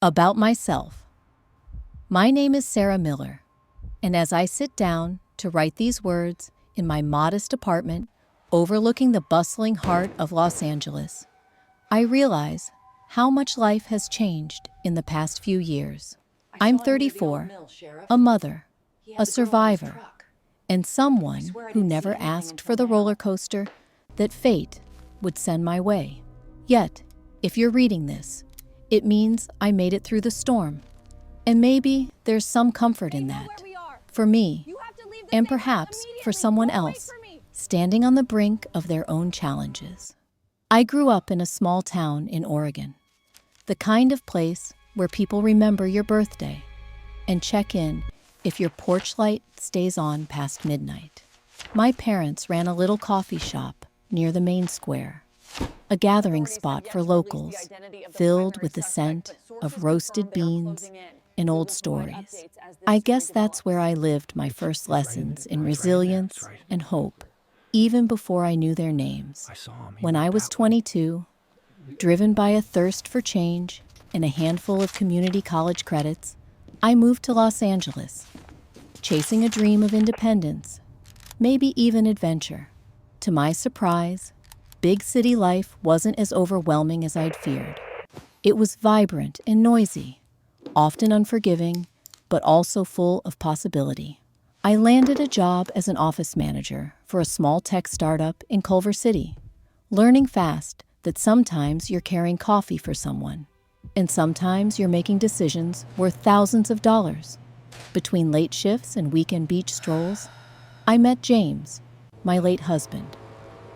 About myself. My name is Sarah Miller, and as I sit down to write these words in my modest apartment overlooking the bustling heart of Los Angeles, I realize how much life has changed in the past few years. I'm 34, a mother, a survivor, and someone who never asked for the roller coaster that fate would send my way. Yet, if you're reading this, it means I made it through the storm. And maybe there's some comfort in that. For me, and perhaps for someone else, standing on the brink of their own challenges. I grew up in a small town in Oregon, the kind of place where people remember your birthday and check in if your porch light stays on past midnight. My parents ran a little coffee shop near the main square, a gathering spot for locals, filled with the scent of roasted beans and old stories. I guess that's where I lived my first lessons in resilience and hope, even before I knew their names. When I was 22, driven by a thirst for change and a handful of community college credits, I moved to Los Angeles, chasing a dream of independence, maybe even adventure. To my surprise, big city life wasn't as overwhelming as I'd feared. It was vibrant and noisy, often unforgiving, but also full of possibility. I landed a job as an office manager for a small tech startup in Culver City, learning fast that sometimes you're carrying coffee for someone, and sometimes you're making decisions worth thousands of dollars. Between late shifts and weekend beach strolls, I met James, my late husband,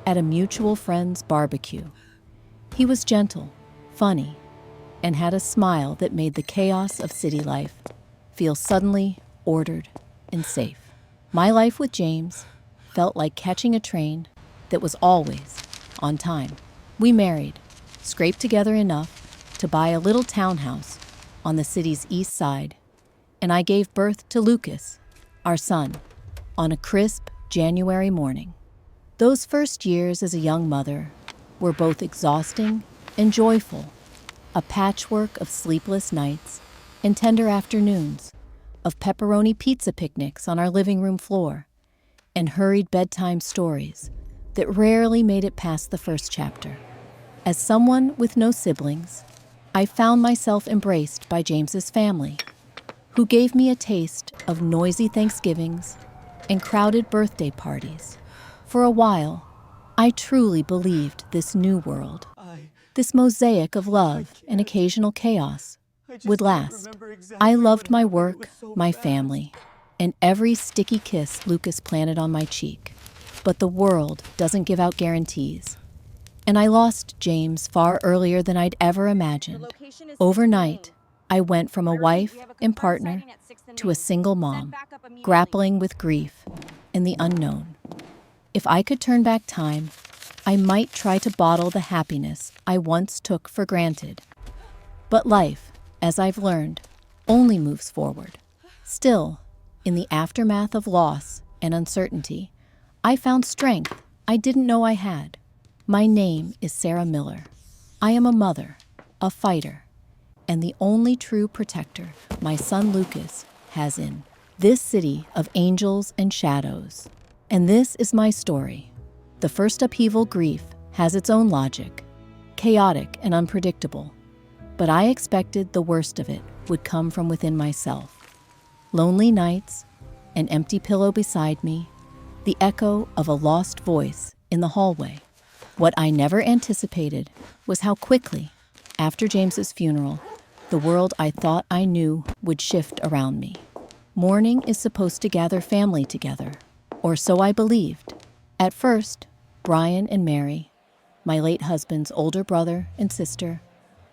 at a mutual friend's barbecue. He was gentle, funny, and had a smile that made the chaos of city life feel suddenly ordered and safe. My life with James felt like catching a train that was always on time. We married, scraped together enough to buy a little townhouse on the city's east side, and I gave birth to Lucas, our son, on a crisp January morning. Those first years as a young mother were both exhausting and joyful, a patchwork of sleepless nights and tender afternoons, of pepperoni pizza picnics on our living room floor, and hurried bedtime stories that rarely made it past the first chapter. As someone with no siblings, I found myself embraced by James's family, who gave me a taste of noisy Thanksgivings and crowded birthday parties. For a while, I truly believed this new world, this mosaic of love and occasional chaos, would last. I loved my work, my family, and every sticky kiss Lucas planted on my cheek. But the world doesn't give out guarantees. And I lost James far earlier than I'd ever imagined. Overnight, I went from a wife and partner to a single mom, grappling with grief and the unknown. If I could turn back time, I might try to bottle the happiness I once took for granted. But life, as I've learned, only moves forward. Still, in the aftermath of loss and uncertainty, I found strength I didn't know I had. My name is Sarah Miller. I am a mother, a fighter, and the only true protector my son Lucas has in this city of angels and shadows. And this is my story. The first upheaval, grief, has its own logic, chaotic and unpredictable. But I expected the worst of it would come from within myself. Lonely nights, an empty pillow beside me, the echo of a lost voice in the hallway. What I never anticipated was how quickly, after James's funeral, the world I thought I knew would shift around me. Mourning is supposed to gather family together, or so I believed. At first, Brian and Mary, my late husband's older brother and sister,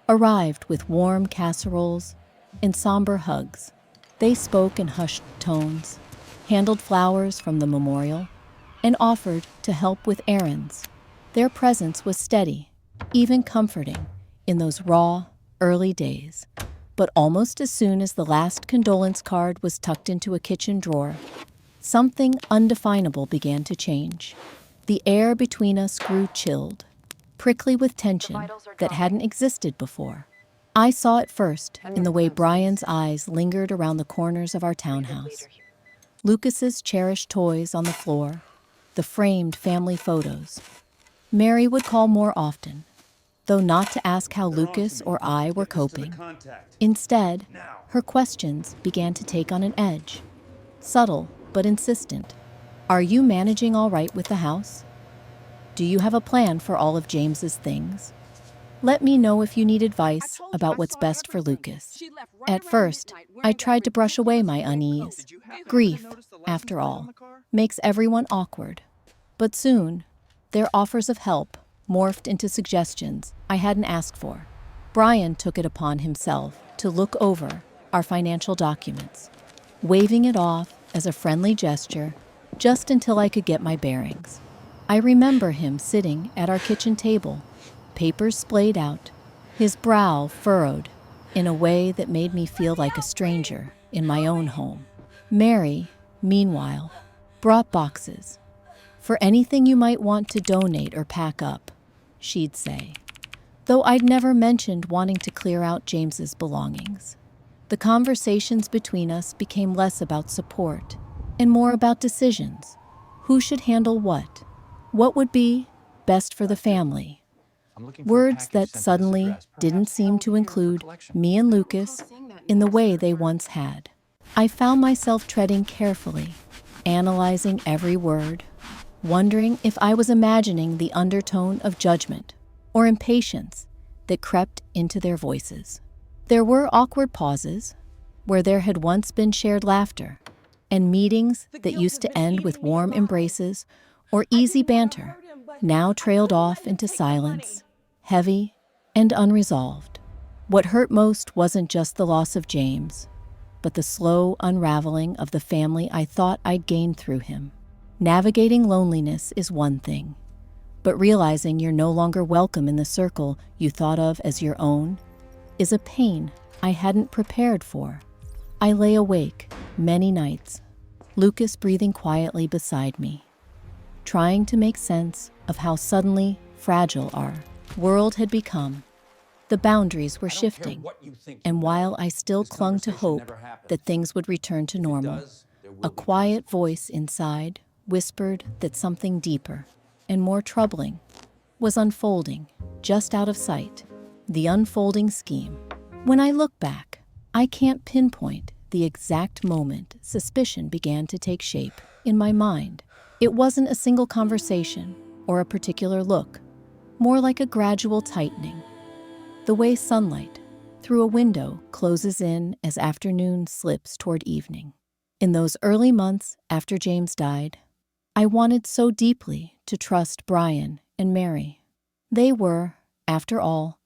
arrived with warm casseroles and somber hugs. They spoke in hushed tones, handled flowers from the memorial, and offered to help with errands. Their presence was steady, even comforting, in those raw, early days. But almost as soon as the last condolence card was tucked into a kitchen drawer, something undefinable began to change. The air between us grew chilled, prickly with tension that hadn't existed before. I saw it first in the way Brian's eyes lingered around the corners of our townhouse. Lucas's cherished toys on the floor, the framed family photos. Mary would call more often, though not to ask how Lucas or I were coping. Instead, her questions began to take on an edge. Subtle, but insistent. Are you managing all right with the house? Do you have a plan for all of James's things? Let me know if you need advice about what's best for Lucas. At first, I tried to brush away my unease. Grief, after all, makes everyone awkward. But soon, their offers of help morphed into suggestions I hadn't asked for. Brian took it upon himself to look over our financial documents, waving it off as a friendly gesture just until I could get my bearings. I remember him sitting at our kitchen table, papers splayed out, his brow furrowed in a way that made me feel like a stranger in my own home. Mary, meanwhile, brought boxes. For anything you might want to donate or pack up, she'd say. Though I'd never mentioned wanting to clear out James's belongings. The conversations between us became less about support and more about decisions. Who should handle what? What would be best for the family? Words that suddenly didn't seem to include me and Lucas in the way they once had. I found myself treading carefully, analyzing every word, wondering if I was imagining the undertone of judgment or impatience that crept into their voices. There were awkward pauses where there had once been shared laughter, and meetings that used to end with warm embraces or easy banter now trailed off into silence, heavy and unresolved. What hurt most wasn't just the loss of James, but the slow unraveling of the family I thought I'd gained through him. Navigating loneliness is one thing, but realizing you're no longer welcome in the circle you thought of as your own is a pain I hadn't prepared for. I lay awake many nights, Lucas breathing quietly beside me, trying to make sense of how suddenly fragile our world had become. The boundaries were shifting, and while I still clung to hope that things would return to normal, a quiet voice inside whispered that something deeper and more troubling was unfolding just out of sight. The unfolding scheme. When I look back, I can't pinpoint the exact moment suspicion began to take shape in my mind. It wasn't a single conversation or a particular look, more like a gradual tightening. The way sunlight through a window closes in as afternoon slips toward evening. In those early months after James died, I wanted so deeply to trust Brian and Mary. They were, after all,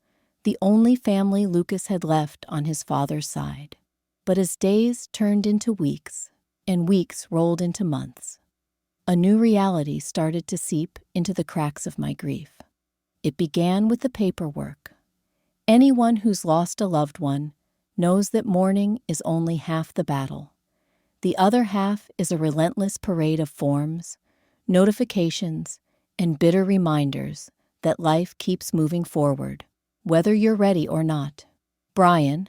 the only family Lucas had left on his father's side. But as days turned into weeks, and weeks rolled into months, a new reality started to seep into the cracks of my grief. It began with the paperwork. Anyone who's lost a loved one knows that mourning is only half the battle. The other half is a relentless parade of forms, notifications, and bitter reminders that life keeps moving forward, whether you're ready or not. Brian,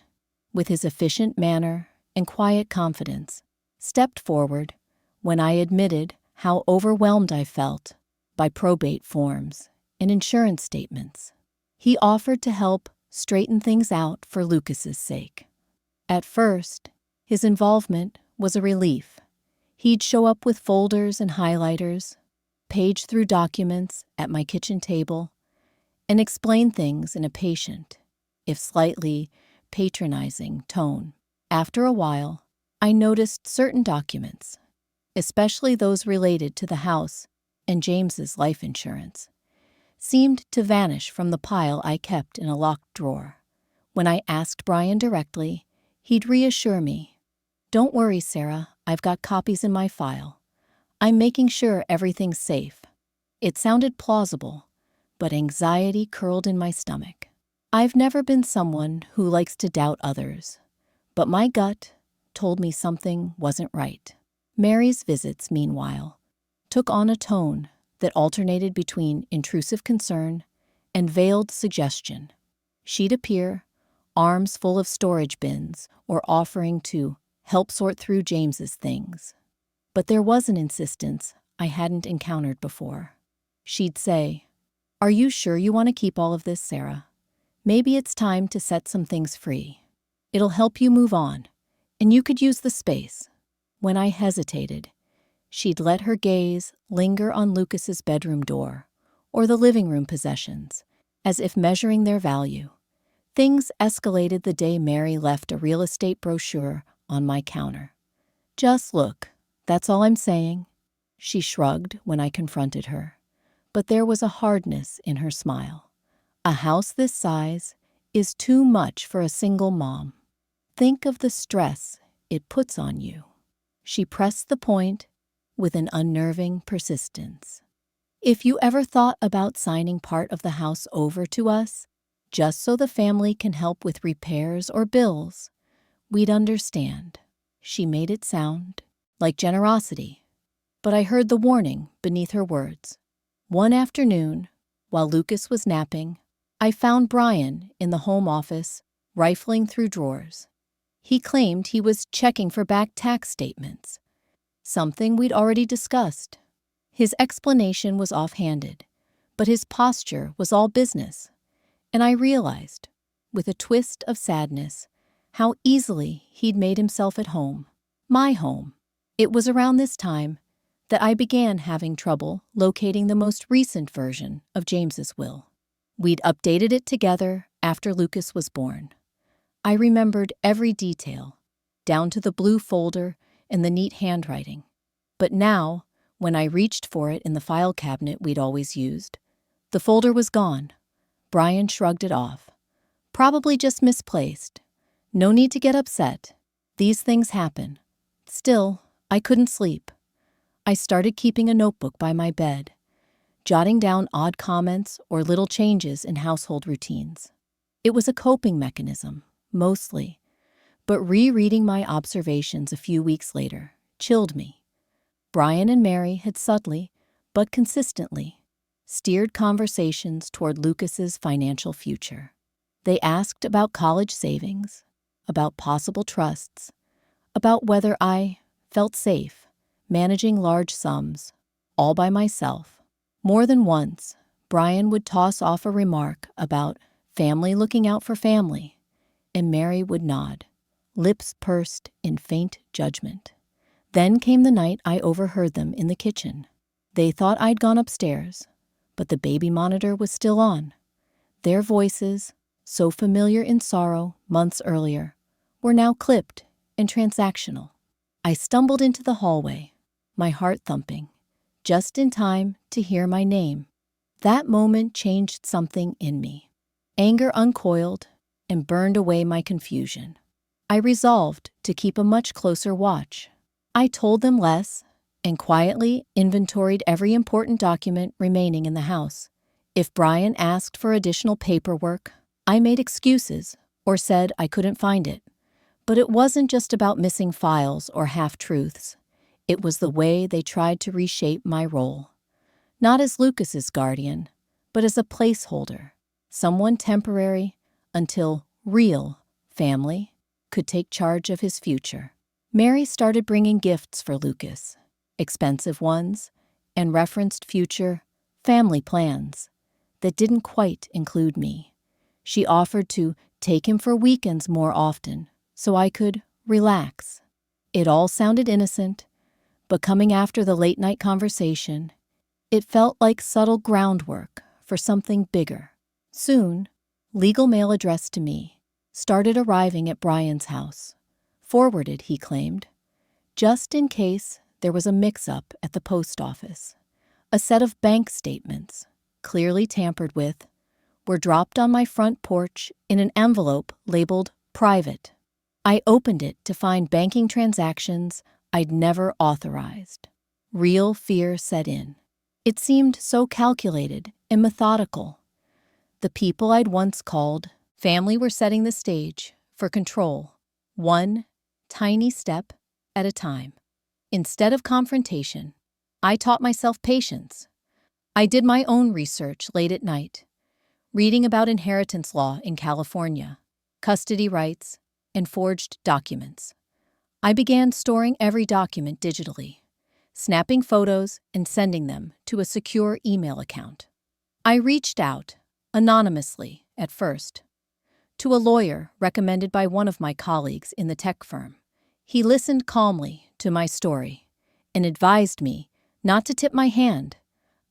with his efficient manner and quiet confidence, stepped forward when I admitted how overwhelmed I felt by probate forms and insurance statements. He offered to help straighten things out for Lucas's sake. At first, his involvement was a relief. He'd show up with folders and highlighters, page through documents at my kitchen table, and explain things in a patient, if slightly patronizing tone. After a while, I noticed certain documents, especially those related to the house and James's life insurance, seemed to vanish from the pile I kept in a locked drawer. When I asked Brian directly, he'd reassure me, "Don't worry, Sarah, I've got copies in my file. I'm making sure everything's safe." It sounded plausible, but anxiety curled in my stomach. I've never been someone who likes to doubt others, but my gut told me something wasn't right. Mary's visits, meanwhile, took on a tone that alternated between intrusive concern and veiled suggestion. She'd appear, arms full of storage bins or offering to help sort through James's things. But there was an insistence I hadn't encountered before. She'd say, "Are you sure you want to keep all of this, Sarah? Maybe it's time to set some things free. It'll help you move on, and you could use the space." When I hesitated, she'd let her gaze linger on Lucas's bedroom door or the living room possessions, as if measuring their value. Things escalated the day Mary left a real estate brochure on my counter. "Just look, that's all I'm saying." She shrugged when I confronted her, but there was a hardness in her smile. "A house this size is too much for a single mom. Think of the stress it puts on you." She pressed the point with an unnerving persistence. "If you ever thought about signing part of the house over to us, just so the family can help with repairs or bills, we'd understand." She made it sound like generosity, but I heard the warning beneath her words. One afternoon, while Lucas was napping, I found Brian in the home office, rifling through drawers. He claimed he was checking for back tax statements, something we'd already discussed. His explanation was offhanded, but his posture was all business, and I realized, with a twist of sadness, how easily he'd made himself at home. My home. It was around this time that I began having trouble locating the most recent version of James's will. We'd updated it together after Lucas was born. I remembered every detail, down to the blue folder and the neat handwriting. But now, when I reached for it in the file cabinet we'd always used, the folder was gone. Brian shrugged it off. "Probably just misplaced. No need to get upset. These things happen." Still, I couldn't sleep. I started keeping a notebook by my bed, jotting down odd comments or little changes in household routines. It was a coping mechanism, mostly, but rereading my observations a few weeks later chilled me. Brian and Mary had subtly, but consistently, steered conversations toward Lucas's financial future. They asked about college savings, about possible trusts, about whether I felt safe managing large sums, all by myself. More than once, Brian would toss off a remark about family looking out for family, and Mary would nod, lips pursed in faint judgment. Then came the night I overheard them in the kitchen. They thought I'd gone upstairs, but the baby monitor was still on. Their voices, so familiar in sorrow months earlier, were now clipped and transactional. I stumbled into the hallway, my heart thumping, just in time to hear my name. That moment changed something in me. Anger uncoiled and burned away my confusion. I resolved to keep a much closer watch. I told them less and quietly inventoried every important document remaining in the house. If Brian asked for additional paperwork, I made excuses or said I couldn't find it. But it wasn't just about missing files or half-truths. It was the way they tried to reshape my role. Not as Lucas's guardian, but as a placeholder, someone temporary until real family could take charge of his future. Mary started bringing gifts for Lucas, expensive ones, and referenced future family plans that didn't quite include me. She offered to take him for weekends more often so I could relax. It all sounded innocent, but coming after the late-night conversation, it felt like subtle groundwork for something bigger. Soon, legal mail addressed to me started arriving at Brian's house. Forwarded, he claimed, just in case there was a mix-up at the post office. A set of bank statements, clearly tampered with, were dropped on my front porch in an envelope labeled private. I opened it to find banking transactions I'd never authorized. Real fear set in. It seemed so calculated and methodical. The people I'd once called family were setting the stage for control, one tiny step at a time. Instead of confrontation, I taught myself patience. I did my own research late at night, reading about inheritance law in California, custody rights, and forged documents. I began storing every document digitally, snapping photos and sending them to a secure email account. I reached out, anonymously at first, to a lawyer recommended by one of my colleagues in the tech firm. He listened calmly to my story and advised me not to tip my hand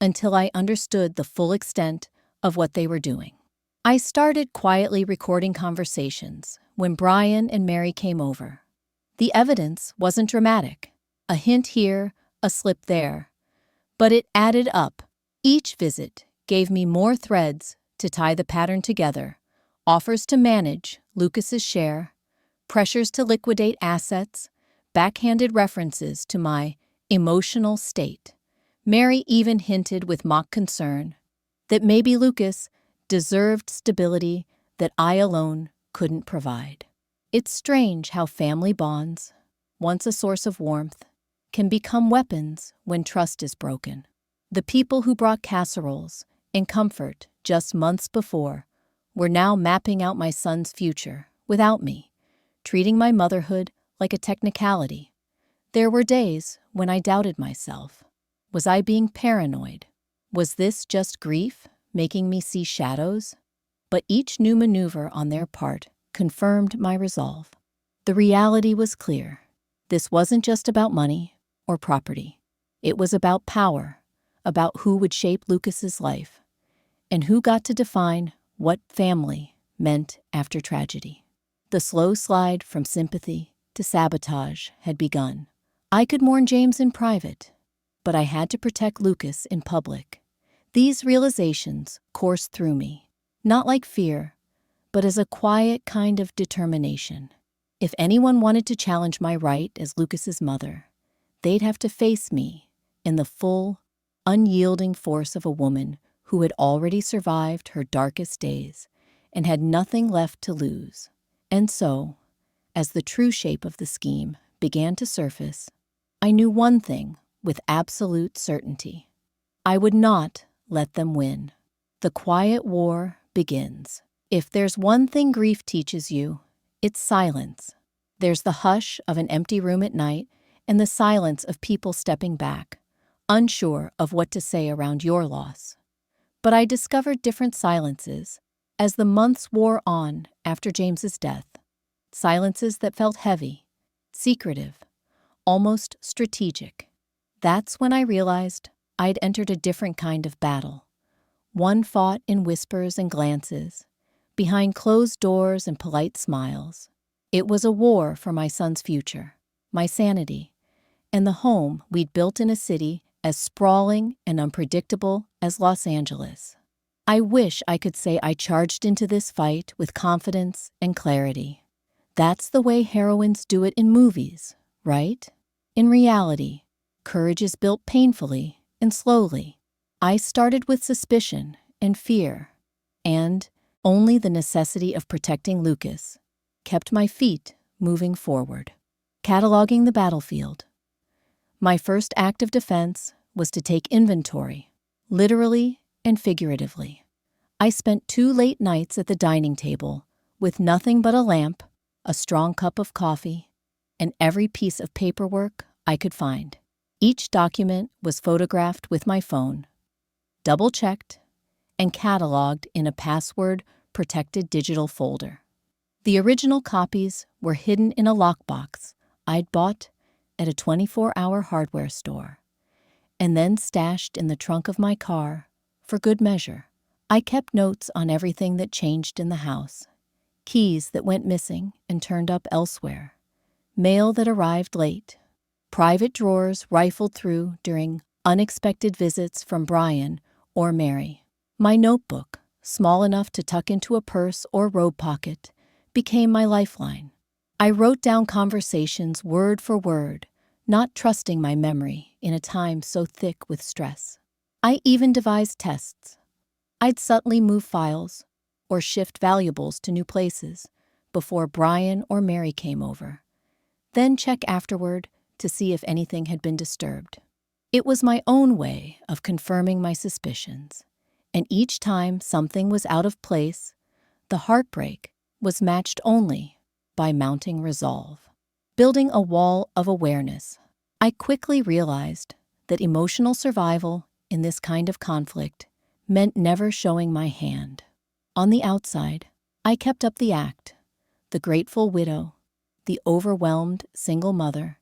until I understood the full extent of what they were doing. I started quietly recording conversations when Brian and Mary came over. The evidence wasn't dramatic, a hint here, a slip there, but it added up. Each visit gave me more threads to tie the pattern together: offers to manage Lucas's share, pressures to liquidate assets, backhanded references to my emotional state. Mary even hinted with mock concern that maybe Lucas deserved stability that I alone couldn't provide. It's strange how family bonds, once a source of warmth, can become weapons when trust is broken. The people who brought casseroles and comfort just months before were now mapping out my son's future without me, treating my motherhood like a technicality. There were days when I doubted myself. Was I being paranoid? Was this just grief making me see shadows? But each new maneuver on their part confirmed my resolve. The reality was clear. This wasn't just about money or property. It was about power, about who would shape Lucas's life, and who got to define what family meant after tragedy. The slow slide from sympathy to sabotage had begun. I could mourn James in private, but I had to protect Lucas in public. These realizations coursed through me, not like fear, but as a quiet kind of determination. If anyone wanted to challenge my right as Lucas's mother, they'd have to face me in the full, unyielding force of a woman who had already survived her darkest days and had nothing left to lose. And so, as the true shape of the scheme began to surface, I knew one thing with absolute certainty: I would not let them win. The quiet war begins. If there's one thing grief teaches you, it's silence. There's the hush of an empty room at night and the silence of people stepping back, unsure of what to say around your loss. But I discovered different silences as the months wore on after James's death. Silences that felt heavy, secretive, almost strategic. That's when I realized I'd entered a different kind of battle. One fought in whispers and glances, behind closed doors and polite smiles. It was a war for my son's future, my sanity, and the home we'd built in a city as sprawling and unpredictable as Los Angeles. I wish I could say I charged into this fight with confidence and clarity. That's the way heroines do it in movies, right? In reality, courage is built painfully and slowly. I started with suspicion and fear, and only the necessity of protecting Lucas kept my feet moving forward. Cataloging the battlefield. My first act of defense was to take inventory, literally and figuratively. I spent 2 late nights at the dining table with nothing but a lamp, a strong cup of coffee, and every piece of paperwork I could find. Each document was photographed with my phone, double-checked, and cataloged in a password-protected digital folder. The original copies were hidden in a lockbox I'd bought at a 24-hour hardware store, and then stashed in the trunk of my car for good measure. I kept notes on everything that changed in the house, keys that went missing and turned up elsewhere, mail that arrived late, private drawers rifled through during unexpected visits from Brian or Mary. My notebook, small enough to tuck into a purse or robe pocket, became my lifeline. I wrote down conversations word for word, not trusting my memory in a time so thick with stress. I even devised tests. I'd subtly move files or shift valuables to new places before Brian or Mary came over, then check afterward to see if anything had been disturbed. It was my own way of confirming my suspicions, and each time something was out of place, the heartbreak was matched only by mounting resolve. Building a wall of awareness, I quickly realized that emotional survival in this kind of conflict meant never showing my hand. On the outside, I kept up the act, the grateful widow, the overwhelmed single mother,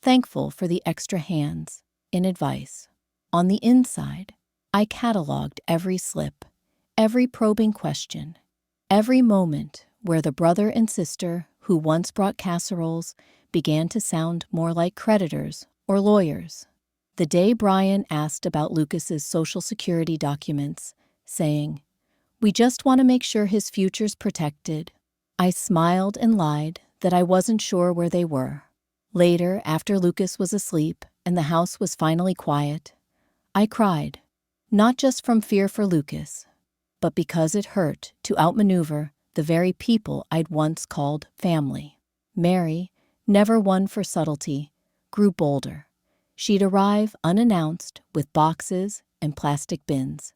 thankful for the extra hands in advice. On the inside, I cataloged every slip, every probing question, every moment where the brother and sister who once brought casseroles began to sound more like creditors or lawyers. The day Brian asked about Lucas's Social Security documents, saying, "We just want to make sure his future's protected," I smiled and lied that I wasn't sure where they were. Later, after Lucas was asleep and the house was finally quiet, I cried, not just from fear for Lucas, but because it hurt to outmaneuver the very people I'd once called family. Mary, never one for subtlety, grew bolder. She'd arrive unannounced with boxes and plastic bins.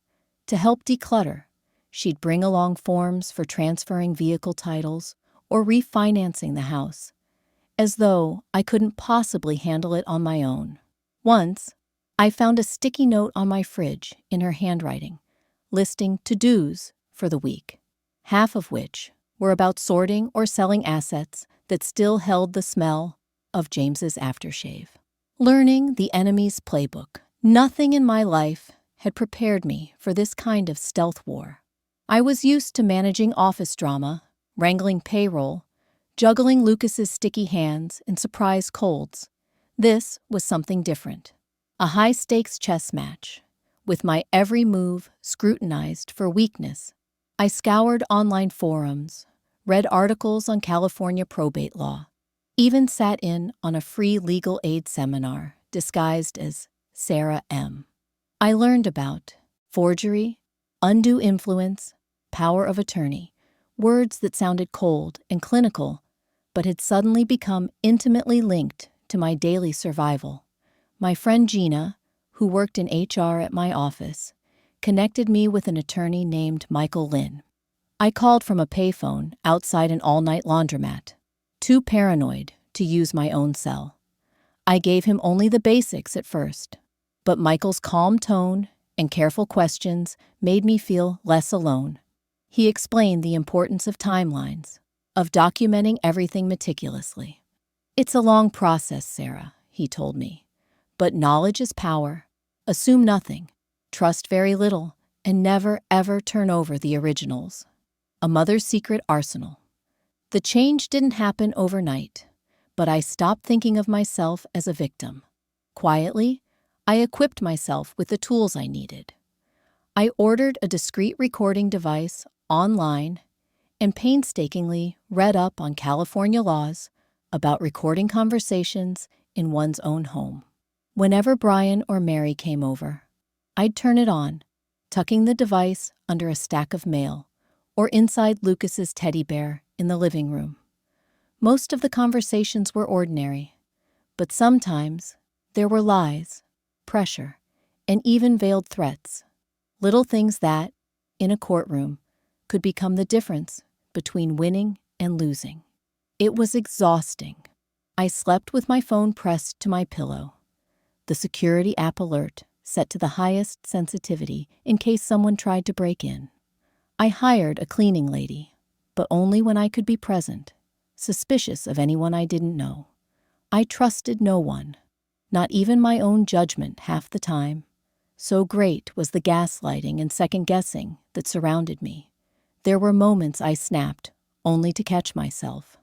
To help declutter, she'd bring along forms for transferring vehicle titles or refinancing the house, as though I couldn't possibly handle it on my own. Once, I found a sticky note on my fridge in her handwriting, listing to-dos for the week, half of which were about sorting or selling assets that still held the smell of James's aftershave. Learning the enemy's playbook. Nothing in my life had prepared me for this kind of stealth war. I was used to managing office drama, wrangling payroll, juggling Lucas's sticky hands and surprise colds. This was something different. A high-stakes chess match, with my every move scrutinized for weakness. I scoured online forums, read articles on California probate law, even sat in on a free legal aid seminar disguised as Sarah M. I learned about forgery, undue influence, power of attorney, words that sounded cold and clinical, but had suddenly become intimately linked to my daily survival. My friend Gina, who worked in HR at my office, connected me with an attorney named Michael Lynn. I called from a payphone outside an all-night laundromat, too paranoid to use my own cell. I gave him only the basics at first, but Michael's calm tone and careful questions made me feel less alone. He explained the importance of timelines, of documenting everything meticulously. "It's a long process, Sarah," he told me. "But knowledge is power. Assume nothing, trust very little, and never, ever turn over the originals." A mother's secret arsenal. The change didn't happen overnight, but I stopped thinking of myself as a victim. Quietly, I equipped myself with the tools I needed. I ordered a discreet recording device online and painstakingly read up on California laws about recording conversations in one's own home. Whenever Brian or Mary came over, I'd turn it on, tucking the device under a stack of mail or inside Lucas's teddy bear in the living room. Most of the conversations were ordinary, but sometimes there were lies, pressure, and even veiled threats, little things that, in a courtroom, could become the difference between winning and losing. It was exhausting. I slept with my phone pressed to my pillow, the security app alert set to the highest sensitivity in case someone tried to break in. I hired a cleaning lady, but only when I could be present, suspicious of anyone I didn't know. I trusted no one, not even my own judgment half the time. So great was the gaslighting and second-guessing that surrounded me. There were moments I snapped, only to catch myself.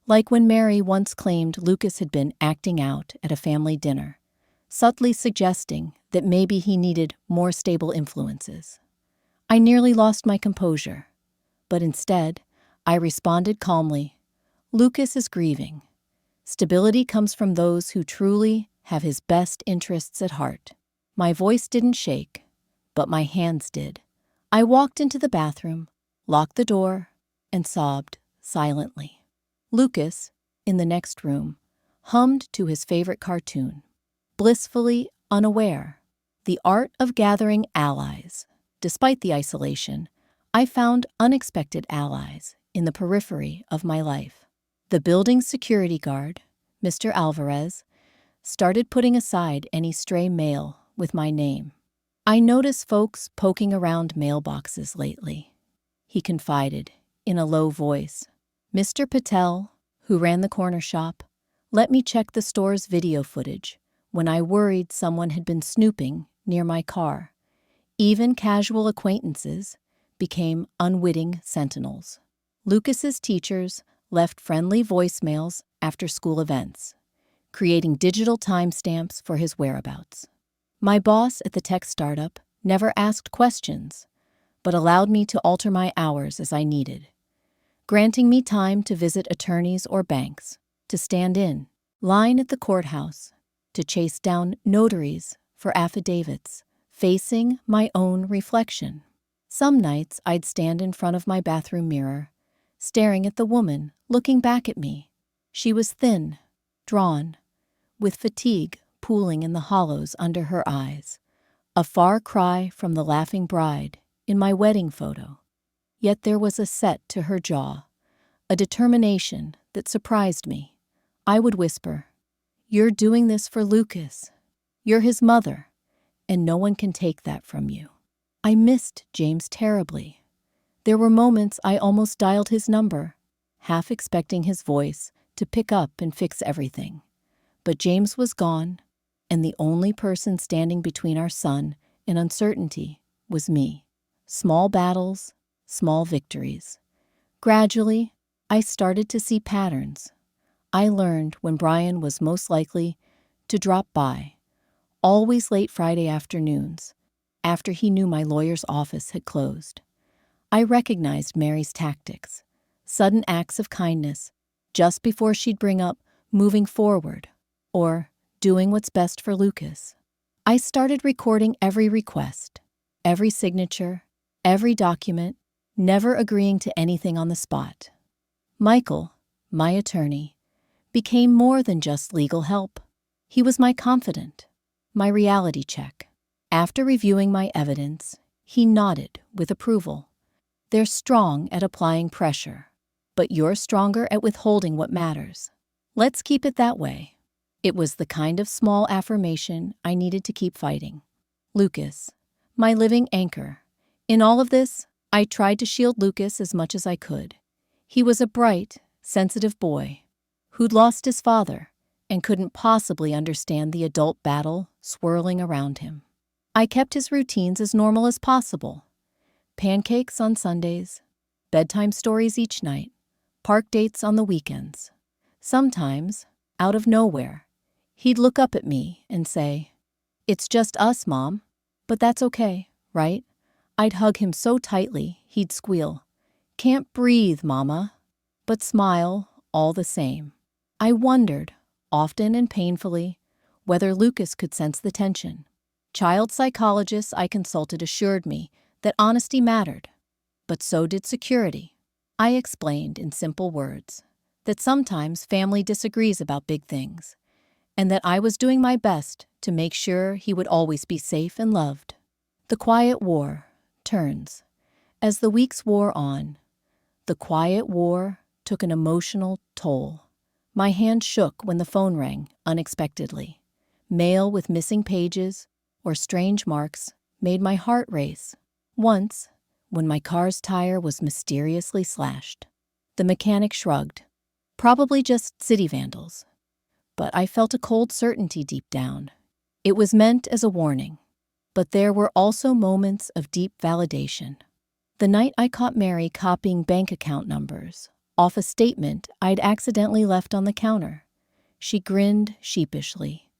Like when Mary once claimed Lucas had been acting out at a family dinner, subtly suggesting that maybe he needed more stable influences. I nearly lost my composure, but instead, I responded calmly, "Lucas is grieving. Stability comes from those who truly have his best interests at heart." My voice didn't shake, but my hands did. I walked into the bathroom, locked the door, and sobbed silently. Lucas, in the next room, hummed to his favorite cartoon, blissfully unaware. The art of gathering allies. Despite the isolation, I found unexpected allies in the periphery of my life. The building's security guard, Mr. Alvarez, started putting aside any stray mail with my name. "I notice folks poking around mailboxes lately," he confided in a low voice. "Mr. Patel, who ran the corner shop, let me check the store's video footage when I worried someone had been snooping near my car. Even casual acquaintances became unwitting sentinels. Lucas's teachers left friendly voicemails after school events, creating digital timestamps for his whereabouts. My boss at the tech startup never asked questions, but allowed me to alter my hours as I needed, granting me time to visit attorneys or banks, to stand in line at the courthouse, to chase down notaries for affidavits, facing my own reflection. Some nights I'd stand in front of my bathroom mirror, staring at the woman looking back at me. She was thin, drawn, with fatigue pooling in the hollows under her eyes, a far cry from the laughing bride in my wedding photo. Yet there was a set to her jaw, a determination that surprised me. I would whisper, "You're doing this for Lucas. You're his mother, and no one can take that from you." I missed James terribly. There were moments I almost dialed his number, half expecting his voice to pick up and fix everything. But James was gone, and the only person standing between our son and uncertainty was me. Small battles, small victories. Gradually, I started to see patterns. I learned when Brian was most likely to drop by, always late Friday afternoons, after he knew my lawyer's office had closed. I recognized Mary's tactics, sudden acts of kindness, just before she'd bring up moving forward or doing what's best for Lucas. I started recording every request, every signature, every document, never agreeing to anything on the spot. Michael, my attorney, became more than just legal help. He was my confidant, my reality check. After reviewing my evidence, he nodded with approval. "They're strong at applying pressure, but you're stronger at withholding what matters. Let's keep it that way." It was the kind of small affirmation I needed to keep fighting. Lucas, my living anchor. In all of this, I tried to shield Lucas as much as I could. He was a bright, sensitive boy who'd lost his father and couldn't possibly understand the adult battle swirling around him. I kept his routines as normal as possible. Pancakes on Sundays, bedtime stories each night, park dates on the weekends. Sometimes, out of nowhere, he'd look up at me and say, "It's just us, Mom, but that's okay, right?" I'd hug him so tightly, he'd squeal, "Can't breathe, Mama," but smile all the same. I wondered, often and painfully, whether Lucas could sense the tension. Child psychologists I consulted assured me that honesty mattered, but so did security. I explained in simple words that sometimes family disagrees about big things, and that I was doing my best to make sure he would always be safe and loved. The quiet war turns. As the weeks wore on, the quiet war took an emotional toll. My hand shook when the phone rang unexpectedly. Mail with missing pages or strange marks made my heart race. Once, when my car's tire was mysteriously slashed, the mechanic shrugged. Probably just city vandals. But I felt a cold certainty deep down. It was meant as a warning. But there were also moments of deep validation. The night I caught Mary copying bank account numbers off a statement I'd accidentally left on the counter, she grinned sheepishly,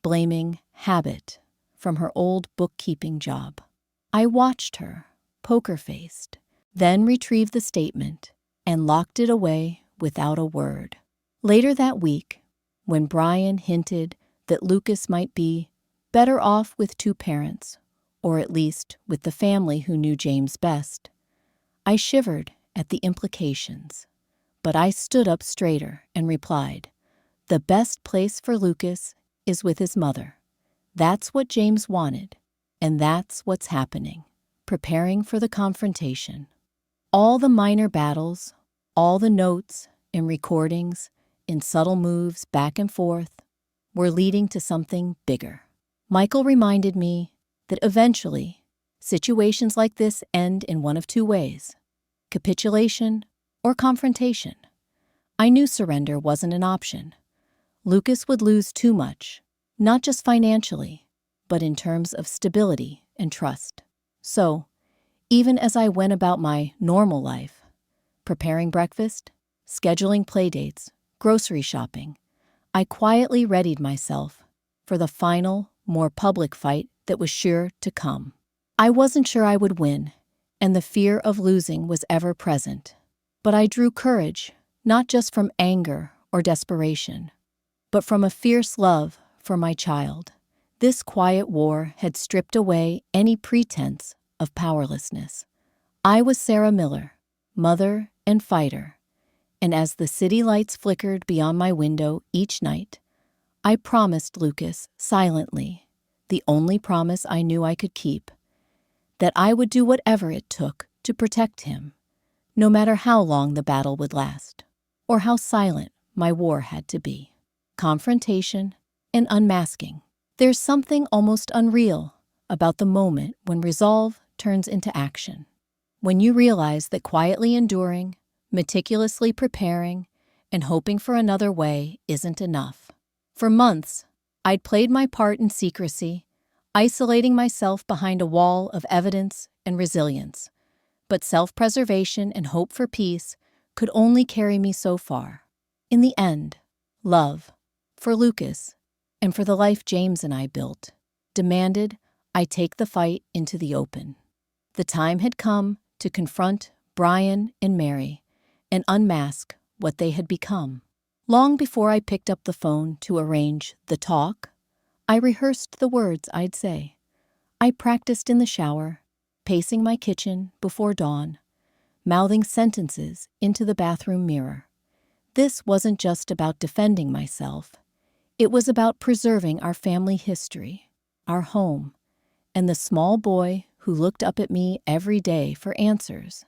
blaming habit from her old bookkeeping job. I watched her, poker-faced, then retrieved the statement and locked it away without a word. Later that week, when Brian hinted that Lucas might be better off with two parents, or at least with the family who knew James best, I shivered at the implications. But I stood up straighter and replied, "The best place for Lucas is with his mother. That's what James wanted, and that's what's happening," preparing for the confrontation. All the minor battles, All the notes and recordings in subtle moves back and forth were leading to something bigger. Michael reminded me that eventually, situations like this end in one of two ways: capitulation or confrontation. I knew surrender wasn't an option. Lucas would lose too much, not just financially, but in terms of stability and trust. So, even as I went about my normal life, preparing breakfast, scheduling playdates, grocery shopping, I quietly readied myself for the final, more public fight that was sure to come. I wasn't sure I would win, and the fear of losing was ever present. But I drew courage, not just from anger or desperation, but from a fierce love for my child. This quiet war had stripped away any pretense of powerlessness. I was Sarah Miller, mother and fighter, and as the city lights flickered beyond my window each night, I promised Lucas silently, the only promise I knew I could keep, that I would do whatever it took to protect him, no matter how long the battle would last, or how silent my war had to be. Confrontation and unmasking. There's something almost unreal about the moment when resolve turns into action. When you realize that quietly enduring, meticulously preparing, and hoping for another way isn't enough. For months, I'd played my part in secrecy, isolating myself behind a wall of evidence and resilience. But self-preservation and hope for peace could only carry me so far. In the end, love, for Lucas, and for the life James and I built, demanded I take the fight into the open. The time had come to confront Brian and Mary and unmask what they had become. Long before I picked up the phone to arrange the talk, I rehearsed the words I'd say. I practiced in the shower, pacing my kitchen before dawn, mouthing sentences into the bathroom mirror. This wasn't just about defending myself. It was about preserving our family history, our home, and the small boy who looked up at me every day for answers.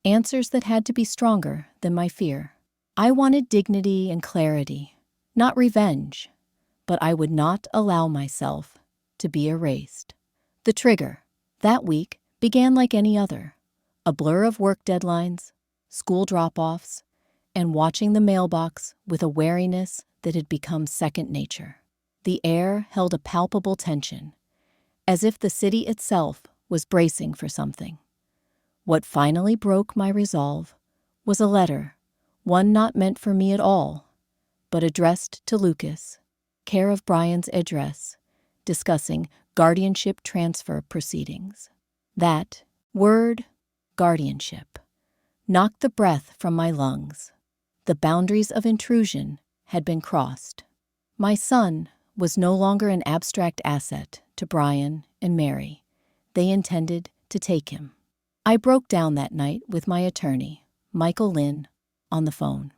Answers that had to be stronger than my fear. I wanted dignity and clarity, not revenge, but I would not allow myself to be erased. The trigger, that week, began like any other. A blur of work deadlines, school drop-offs, and watching the mailbox with a wariness that had become second nature. The air held a palpable tension, as if the city itself was bracing for something. What finally broke my resolve was a letter, one not meant for me at all, but addressed to Lucas, care of Brian's address, discussing guardianship transfer proceedings. That word, guardianship, knocked the breath from my lungs. The boundaries of intrusion had been crossed. My son was no longer an abstract asset to Brian and Mary. They intended to take him. I broke down that night with my attorney, Michael Lynn, on the phone.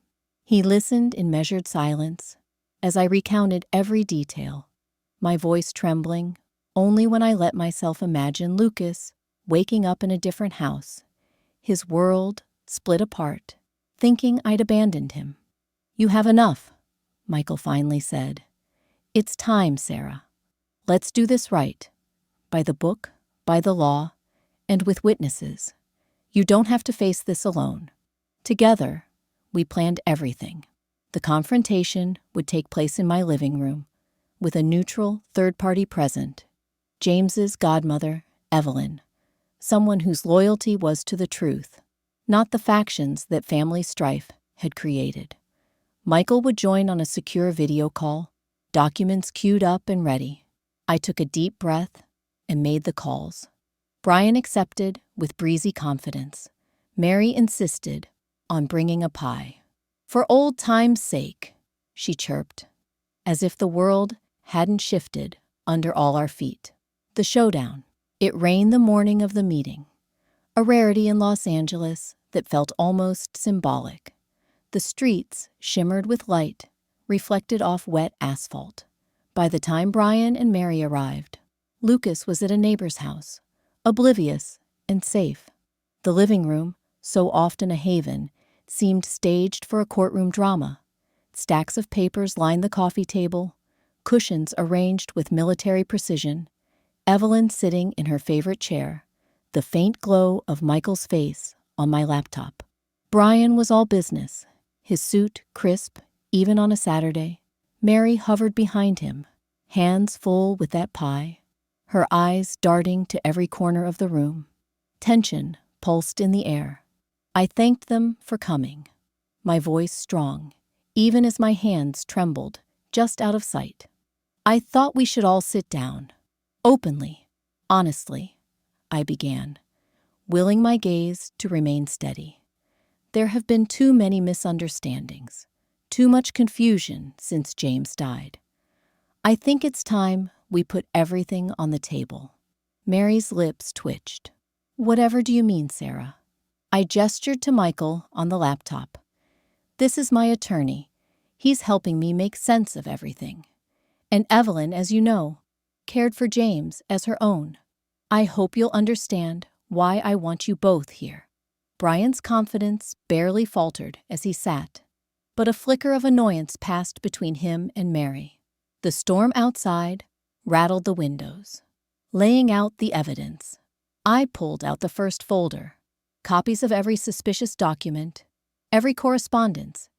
He listened in measured silence as I recounted every detail, my voice trembling only when I let myself imagine Lucas waking up in a different house, his world split apart, thinking I'd abandoned him. "You have enough," Michael finally said. "It's time, Sarah. Let's do this right. By the book, by the law, and with witnesses. You don't have to face this alone." Together, we planned everything. The confrontation would take place in my living room, with a neutral third party present, James's godmother, Evelyn, someone whose loyalty was to the truth, not the factions that family strife had created. Michael would join on a secure video call, documents queued up and ready. I took a deep breath and made the calls. Brian accepted with breezy confidence. Mary insisted on bringing a pie. "For old time's sake," she chirped, as if the world hadn't shifted under all our feet. The showdown. It rained the morning of the meeting, a rarity in Los Angeles that felt almost symbolic. The streets shimmered with light, reflected off wet asphalt. By the time Brian and Mary arrived, Lucas was at a neighbor's house, oblivious and safe. The living room, so often a haven, seemed staged for a courtroom drama. Stacks of papers lined the coffee table, cushions arranged with military precision, Evelyn sitting in her favorite chair, the faint glow of Michael's face on my laptop. Brian was all business, his suit crisp, even on a Saturday. Mary hovered behind him, hands full with that pie, her eyes darting to every corner of the room. Tension pulsed in the air. I thanked them for coming, my voice strong, even as my hands trembled, just out of sight. I thought we should all sit down. Openly, honestly, I began, willing my gaze to remain steady. There have been too many misunderstandings, too much confusion since James died. I think it's time we put everything on the table. Mary's lips twitched. Whatever do you mean, Sarah? I gestured to Michael on the laptop. This is my attorney. He's helping me make sense of everything. And Evelyn, as you know, cared for James as her own. I hope you'll understand why I want you both here. Brian's confidence barely faltered as he sat, but a flicker of annoyance passed between him and Mary. The storm outside rattled the windows, laying out the evidence. I pulled out the first folder, copies of every suspicious document, every correspondence,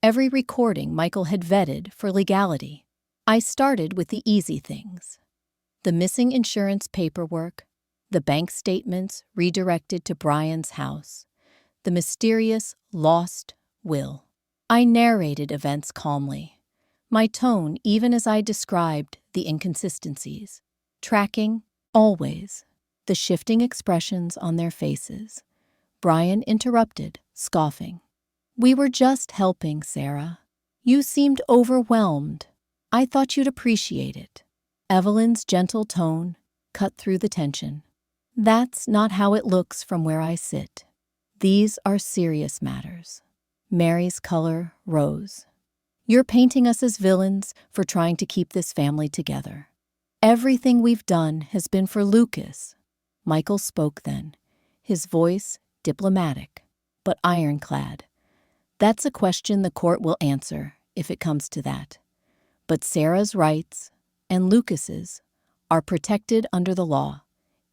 every recording Michael had vetted for legality. I started with the easy things. The missing insurance paperwork, the bank statements redirected to Brian's house, the mysterious lost will. I narrated events calmly, my tone even as I described the inconsistencies, tracking, always, the shifting expressions on their faces. Brian interrupted, scoffing. We were just helping, Sarah. You seemed overwhelmed. I thought you'd appreciate it. Evelyn's gentle tone cut through the tension. That's not how it looks from where I sit. These are serious matters. Mary's color rose. You're painting us as villains for trying to keep this family together. Everything we've done has been for Lucas. Michael spoke then, his voice diplomatic, but ironclad. That's a question the court will answer if it comes to that. But Sarah's rights and Lucas's are protected under the law.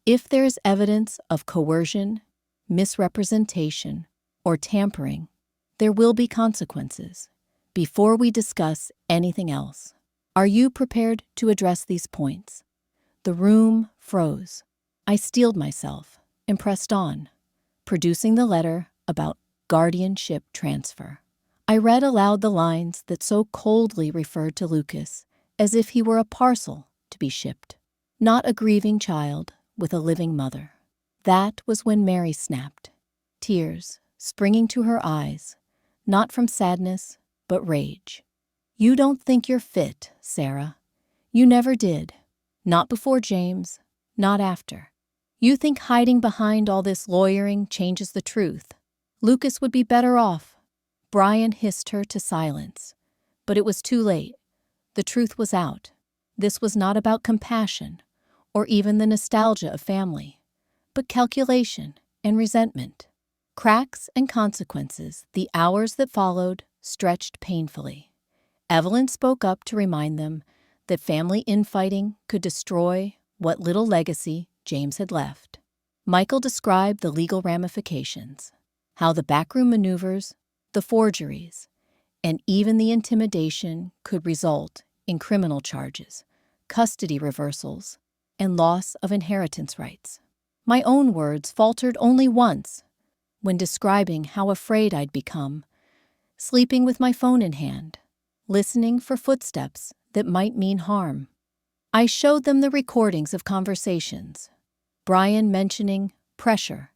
If there is evidence of coercion, misrepresentation, or tampering, there will be consequences. Before we discuss anything else, are you prepared to address these points? The room froze. I steeled myself and pressed on, producing the letter about guardianship transfer. I read aloud the lines that so coldly referred to Lucas as if he were a parcel to be shipped, not a grieving child with a living mother. That was when Mary snapped, tears springing to her eyes, not from sadness, but rage. You don't think you're fit, Sarah. You never did. Not before James, not after. You think hiding behind all this lawyering changes the truth. Lucas would be better off. Brian hissed her to silence, but it was too late. The truth was out. This was not about compassion, or even the nostalgia of family, but calculation and resentment. Cracks and consequences, the hours that followed, stretched painfully. Evelyn spoke up to remind them that family infighting could destroy what little legacy James had left. Michael described the legal ramifications, how the backroom maneuvers, the forgeries, and even the intimidation could result in criminal charges, custody reversals, and loss of inheritance rights. My own words faltered only once, when describing how afraid I'd become, sleeping with my phone in hand, listening for footsteps that might mean harm. I showed them the recordings of conversations, Brian mentioning pressure,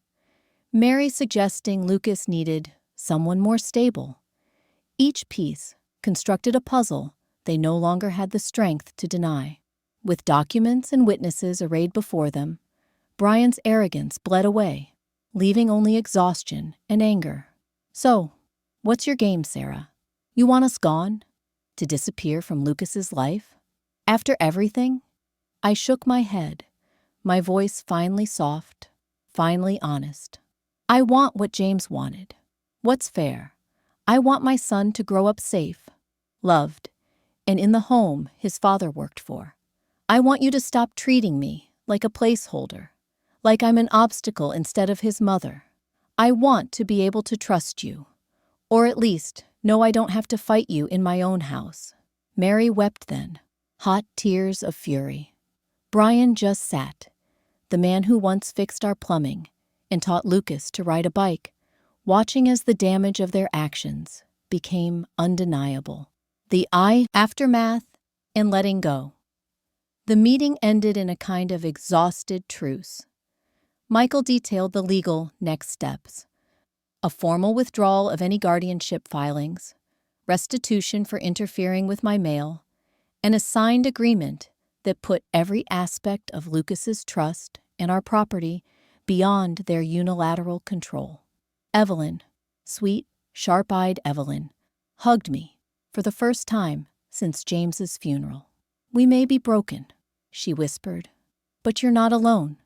Mary suggesting Lucas needed someone more stable. Each piece constructed a puzzle they no longer had the strength to deny. With documents and witnesses arrayed before them, Brian's arrogance bled away, leaving only exhaustion and anger. So, what's your game, Sarah? You want us gone? To disappear from Lucas's life? After everything? I shook my head, my voice finally soft, finally honest. I want what James wanted. What's fair? I want my son to grow up safe, loved, and in the home his father worked for. I want you to stop treating me like a placeholder, like I'm an obstacle instead of his mother. I want to be able to trust you, or at least know I don't have to fight you in my own house." Mary wept then, hot tears of fury. Brian just sat, the man who once fixed our plumbing and taught Lucas to ride a bike, watching as the damage of their actions became undeniable. The aftermath and letting go. The meeting ended in a kind of exhausted truce. Michael detailed the legal next steps: a formal withdrawal of any guardianship filings, restitution for interfering with my mail, and a signed agreement that put every aspect of Lucas's trust and our property beyond their unilateral control. Evelyn, sweet, sharp-eyed Evelyn, hugged me for the first time since James's funeral. "We may be broken," she whispered, "but you're not alone.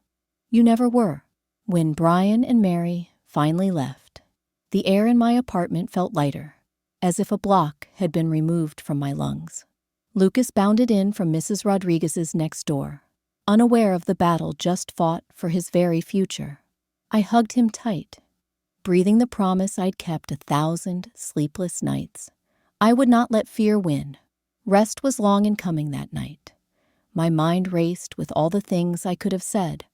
You never were." When Brian and Mary finally left, the air in my apartment felt lighter, as if a block had been removed from my lungs. Lucas bounded in from Mrs. Rodriguez's next door, unaware of the battle just fought for his very future. I hugged him tight, breathing the promise I'd kept 1,000 sleepless nights. I would not let fear win. Rest was long in coming that night. My mind raced with all the things I could have said,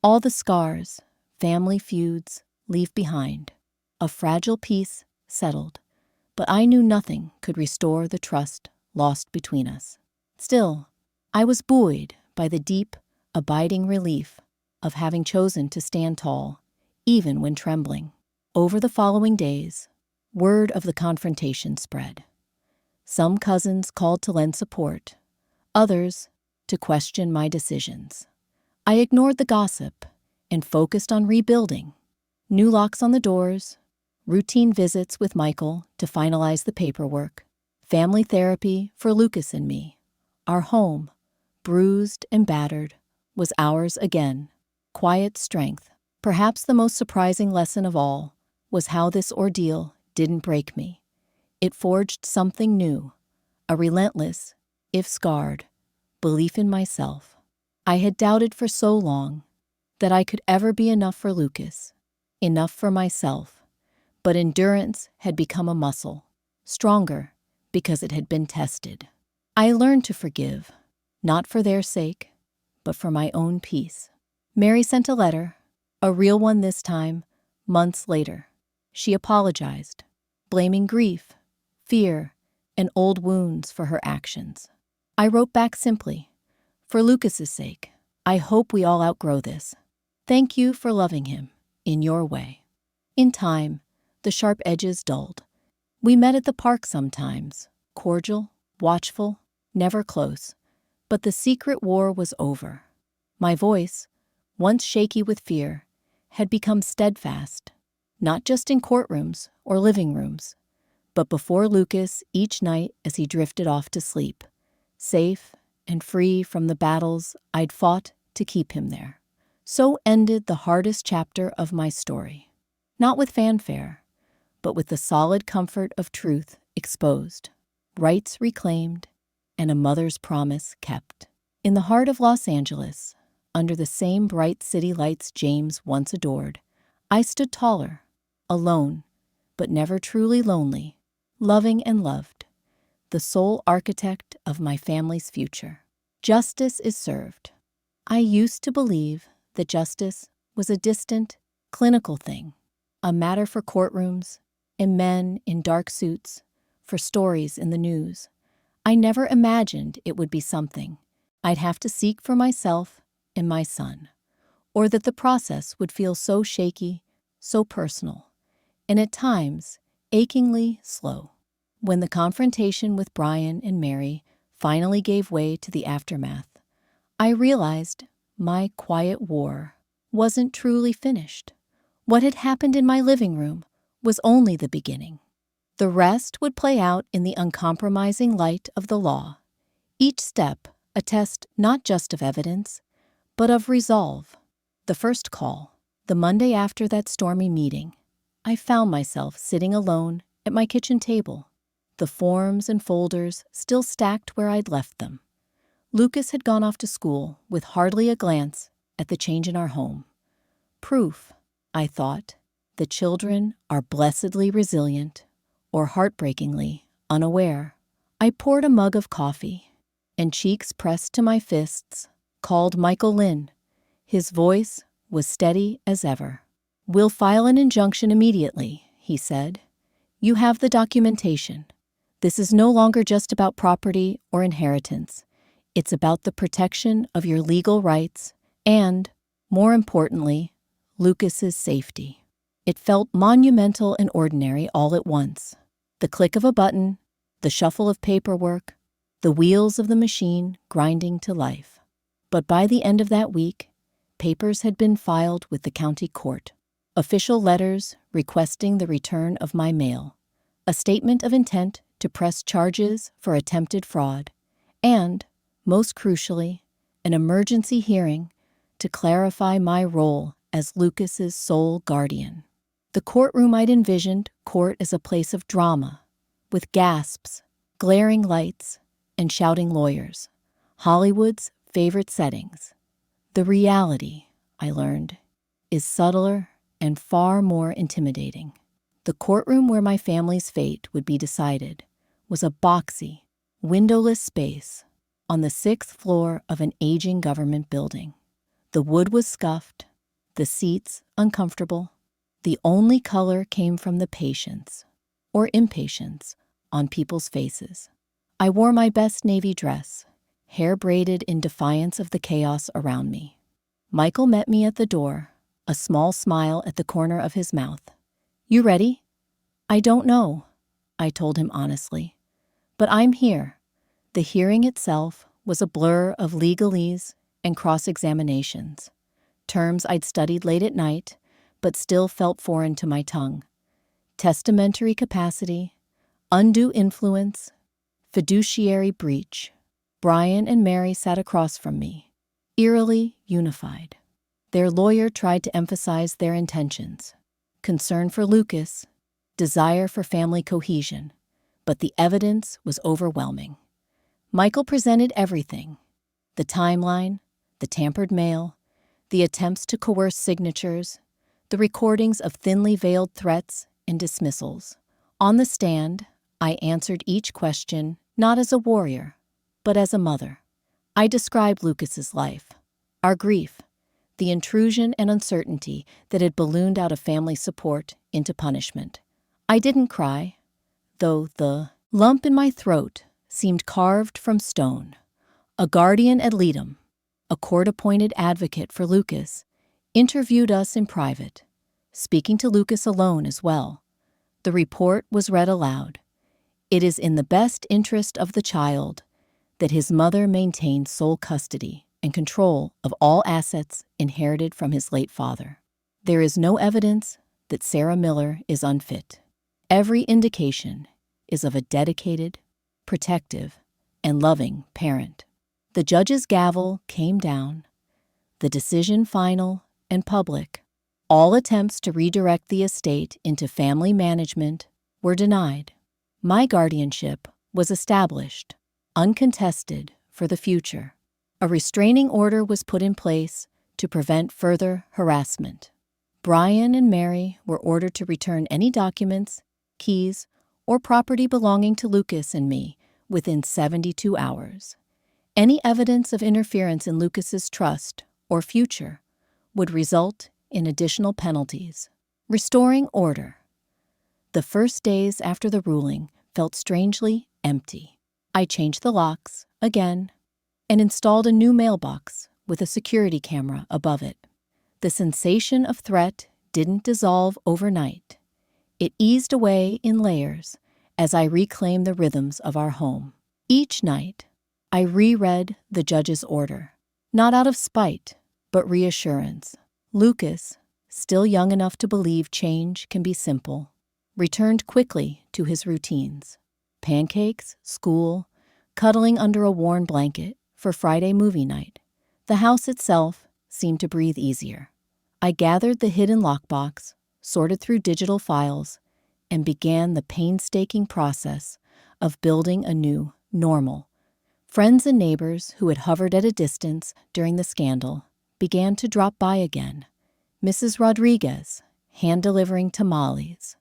all the scars, family feuds, leave behind. A fragile peace settled, but I knew nothing could restore the trust lost between us. Still, I was buoyed by the deep, abiding relief of having chosen to stand tall, even when trembling. Over the following days, word of the confrontation spread. Some cousins called to lend support, others to question my decisions. I ignored the gossip and focused on rebuilding. New locks on the doors, routine visits with Michael to finalize the paperwork, family therapy for Lucas and me. Our home, bruised and battered, was ours again. Quiet strength. Perhaps the most surprising lesson of all was how this ordeal didn't break me. It forged something new, a relentless, if scarred, belief in myself. I had doubted for so long that I could ever be enough for Lucas, enough for myself, but endurance had become a muscle, stronger because it had been tested. I learned to forgive, not for their sake, but for my own peace. Mary sent a letter, a real one this time, months later. She apologized, blaming grief, fear, and old wounds for her actions. I wrote back simply, "For Lucas's sake, I hope we all outgrow this. Thank you for loving him in your way." In time, the sharp edges dulled. We met at the park sometimes, cordial, watchful, never close, but the secret war was over. My voice, once shaky with fear, had become steadfast, not just in courtrooms or living rooms, but before Lucas each night as he drifted off to sleep, safe and free from the battles I'd fought to keep him there. So ended the hardest chapter of my story, not with fanfare, but with the solid comfort of truth exposed, rights reclaimed, and a mother's promise kept. In the heart of Los Angeles, under the same bright city lights James once adored, I stood taller, alone, but never truly lonely, loving and loved, the sole architect of my family's future. Justice is served. I used to believe that justice was a distant, clinical thing, a matter for courtrooms and men in dark suits, for stories in the news. I never imagined it would be something I'd have to seek for myself and my son, or that the process would feel so shaky, so personal, and at times achingly slow. When the confrontation with Brian and Mary finally gave way to the aftermath, I realized my quiet war wasn't truly finished. What had happened in my living room was only the beginning. The rest would play out in the uncompromising light of the law, each step a test not just of evidence, but of resolve. The first call, the Monday after that stormy meeting, I found myself sitting alone at my kitchen table, the forms and folders still stacked where I'd left them. Lucas had gone off to school with hardly a glance at the change in our home. Proof, I thought, that children are blessedly resilient or heartbreakingly unaware. I poured a mug of coffee and, cheeks pressed to my fists, called Michael Lynn. His voice was steady as ever. "We'll file an injunction immediately," he said. "You have the documentation. This is no longer just about property or inheritance. It's about the protection of your legal rights and, more importantly, Lucas's safety." It felt monumental and ordinary all at once. The click of a button, the shuffle of paperwork, the wheels of the machine grinding to life. But by the end of that week, papers had been filed with the county court. Official letters requesting the return of my mail, a statement of intent to press charges for attempted fraud, and, most crucially, an emergency hearing to clarify my role as Lucas's sole guardian. The courtroom I'd envisioned court as a place of drama, with gasps, glaring lights, and shouting lawyers, Hollywood's favorite settings. The reality, I learned, is subtler and far more intimidating. The courtroom where my family's fate would be decided was a boxy, windowless space on the 6th floor of an aging government building. The wood was scuffed, the seats uncomfortable. The only color came from the patience, or impatience, on people's faces. I wore my best navy dress, hair braided in defiance of the chaos around me. Michael met me at the door, a small smile at the corner of his mouth. "You ready?" "I don't know," I told him honestly. "But I'm here." The hearing itself was a blur of legalese and cross-examinations, terms I'd studied late at night but still felt foreign to my tongue. Testamentary capacity, undue influence, fiduciary breach. Brian and Mary sat across from me, eerily unified. Their lawyer tried to emphasize their intentions: concern for Lucas, desire for family cohesion, but the evidence was overwhelming. Michael presented everything: the timeline, the tampered mail, the attempts to coerce signatures, the recordings of thinly veiled threats and dismissals. On the stand, I answered each question not as a warrior, but as a mother. I described Lucas's life, our grief, the intrusion and uncertainty that had ballooned out of family support into punishment. I didn't cry, though the lump in my throat seemed carved from stone. A guardian ad litem, a court-appointed advocate for Lucas, interviewed us in private, speaking to Lucas alone as well. The report was read aloud. "It is in the best interest of the child that his mother maintain sole custody and control of all assets inherited from his late father. There is no evidence that Sarah Miller is unfit. Every indication is of a dedicated, protective, and loving parent." The judge's gavel came down, the decision final and public. All attempts to redirect the estate into family management were denied. My guardianship was established, uncontested, for the future. A restraining order was put in place to prevent further harassment. Brian and Mary were ordered to return any documents, keys, or property belonging to Lucas and me within 72 hours. Any evidence of interference in Lucas's trust or future would result in additional penalties. Restoring order. The first days after the ruling felt strangely empty. I changed the locks, again, and installed a new mailbox with a security camera above it. The sensation of threat didn't dissolve overnight. It eased away in layers as I reclaimed the rhythms of our home. Each night, I reread the judge's order, not out of spite, but reassurance. Lucas, still young enough to believe change can be simple, returned quickly to his routines: pancakes, school, cuddling under a worn blanket for Friday movie night. The house itself seemed to breathe easier. I gathered the hidden lockbox, sorted through digital files, and began the painstaking process of building a new normal. Friends and neighbors who had hovered at a distance during the scandal began to drop by again. Mrs. Rodriguez, hand-delivering tamales.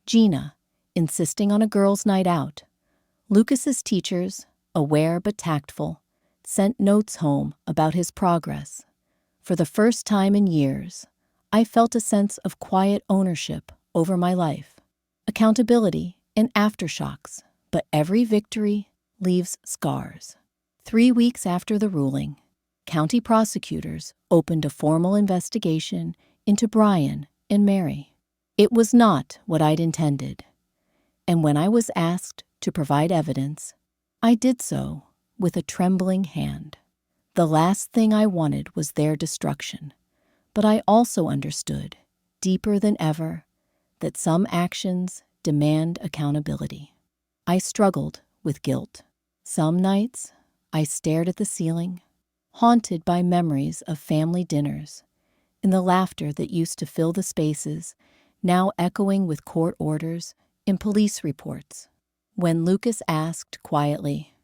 Gina, insisting on a girls' night out. Lucas's teachers, aware but tactful, sent notes home about his progress. For the first time in years, I felt a sense of quiet ownership over my life, accountability and aftershocks, but every victory leaves scars. 3 weeks after the ruling, county prosecutors opened a formal investigation into Brian and Mary. It was not what I'd intended, and when I was asked to provide evidence, I did so with a trembling hand. The last thing I wanted was their destruction, but I also understood, deeper than ever, that some actions demand accountability. I struggled with guilt. Some nights, I stared at the ceiling, haunted by memories of family dinners and the laughter that used to fill the spaces, now echoing with court orders and police reports. When Lucas asked quietly,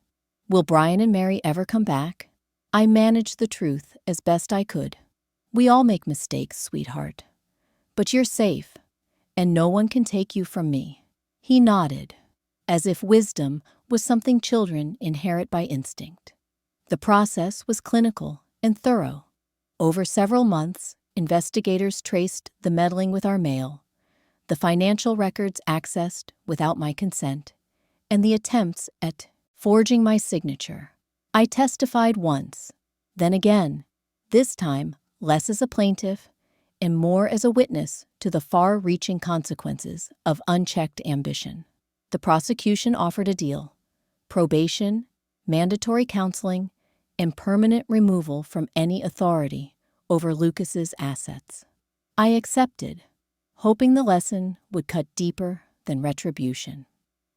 "Will Brian and Mary ever come back?" I managed the truth as best I could. "We all make mistakes, sweetheart. But you're safe, and no one can take you from me." He nodded, as if wisdom was something children inherit by instinct. The process was clinical and thorough. Over several months, investigators traced the meddling with our mail, the financial records accessed without my consent, and the attempts at forging my signature. I testified once, then again, this time less as a plaintiff and more as a witness to the far-reaching consequences of unchecked ambition. The prosecution offered a deal: probation, mandatory counseling, and permanent removal from any authority over Lucas's assets. I accepted, hoping the lesson would cut deeper than retribution.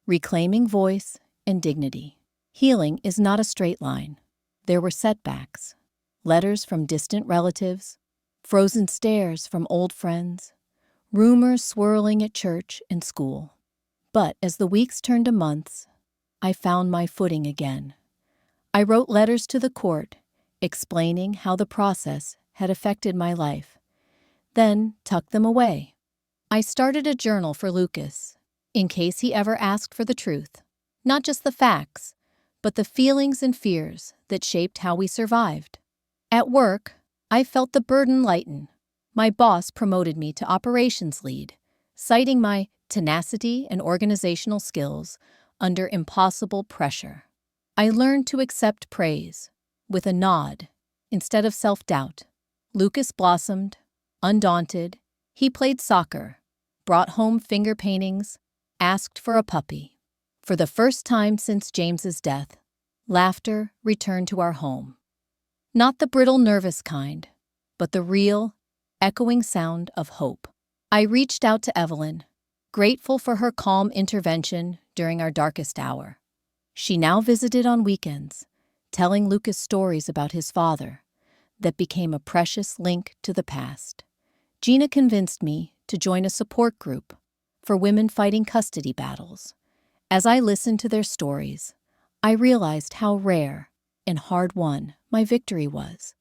Reclaiming voice and dignity. Healing is not a straight line. There were setbacks, letters from distant relatives, frozen stares from old friends, rumors swirling at church and school. But as the weeks turned to months, I found my footing again. I wrote letters to the court, explaining how the process had affected my life, then tucked them away. I started a journal for Lucas, in case he ever asked for the truth. Not just the facts, but the feelings and fears that shaped how we survived. At work, I felt the burden lighten. My boss promoted me to operations lead, citing my tenacity and organizational skills under impossible pressure. I learned to accept praise with a nod instead of self-doubt. Lucas blossomed, undaunted. He played soccer, brought home finger paintings, asked for a puppy. For the first time since James's death, laughter returned to our home. Not the brittle, nervous kind, but the real, echoing sound of hope. I reached out to Evelyn, grateful for her calm intervention during our darkest hour. She now visited on weekends, telling Lucas stories about his father that became a precious link to the past. Gina convinced me to join a support group for women fighting custody battles. As I listened to their stories, I realized how rare and hard-won my victory was,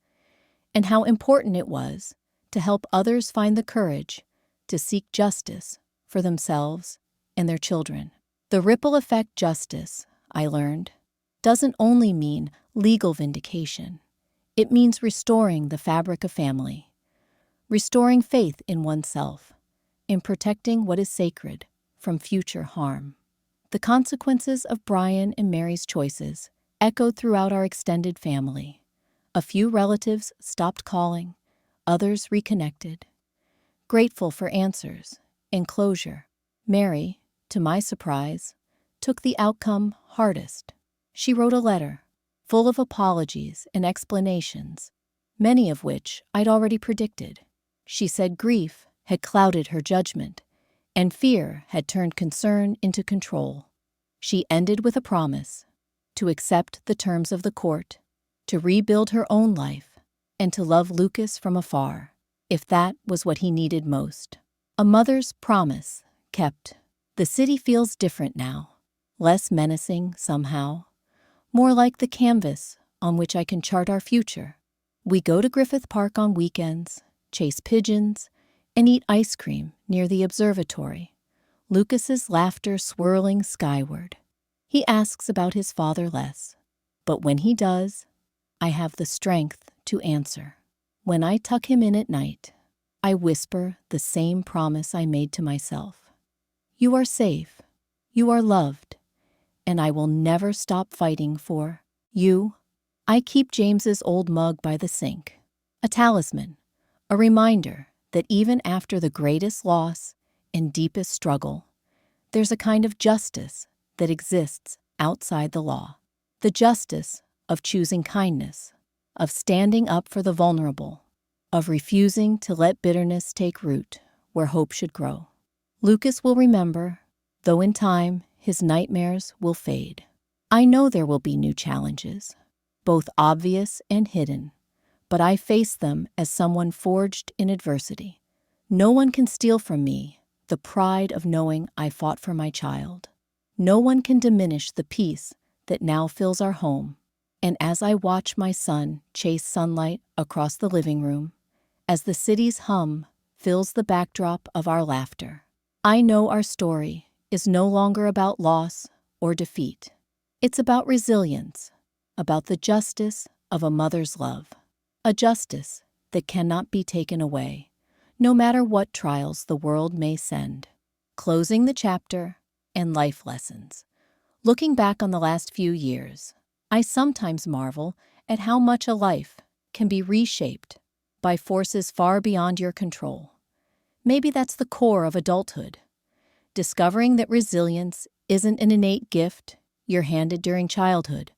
and how important it was to help others find the courage to seek justice for themselves and their children. The ripple effect justice, I learned, doesn't only mean legal vindication. It means restoring the fabric of family, restoring faith in oneself, and protecting what is sacred from future harm. The consequences of Brian and Mary's choices echoed throughout our extended family. A few relatives stopped calling, others reconnected, grateful for answers and closure. Mary, to my surprise, took the outcome hardest. She wrote a letter, full of apologies and explanations, many of which I'd already predicted. She said grief had clouded her judgment, and fear had turned concern into control. She ended with a promise to accept the terms of the court, to rebuild her own life, and to love Lucas from afar, if that was what he needed most. A mother's promise kept. The city feels different now, less menacing somehow, more like the canvas on which I can chart our future. We go to Griffith Park on weekends, chase pigeons, and eat ice cream near the observatory, Lucas's laughter swirling skyward. He asks about his father less, but when he does, I have the strength to answer. When I tuck him in at night, I whisper the same promise I made to myself. You are safe, you are loved, and I will never stop fighting for you. I keep James's old mug by the sink, a talisman, a reminder that even after the greatest loss and deepest struggle, there's a kind of justice that exists outside the law. The justice of choosing kindness, of standing up for the vulnerable, of refusing to let bitterness take root where hope should grow. Lucas will remember, though in time his nightmares will fade. I know there will be new challenges, both obvious and hidden, but I face them as someone forged in adversity. No one can steal from me the pride of knowing I fought for my child. No one can diminish the peace that now fills our home. And as I watch my son chase sunlight across the living room, as the city's hum fills the backdrop of our laughter, I know our story is no longer about loss or defeat. It's about resilience, about the justice of a mother's love, a justice that cannot be taken away, no matter what trials the world may send. Closing the chapter and life lessons. Looking back on the last few years, I sometimes marvel at how much a life can be reshaped by forces far beyond your control. Maybe that's the core of adulthood, discovering that resilience isn't an innate gift you're handed during childhood,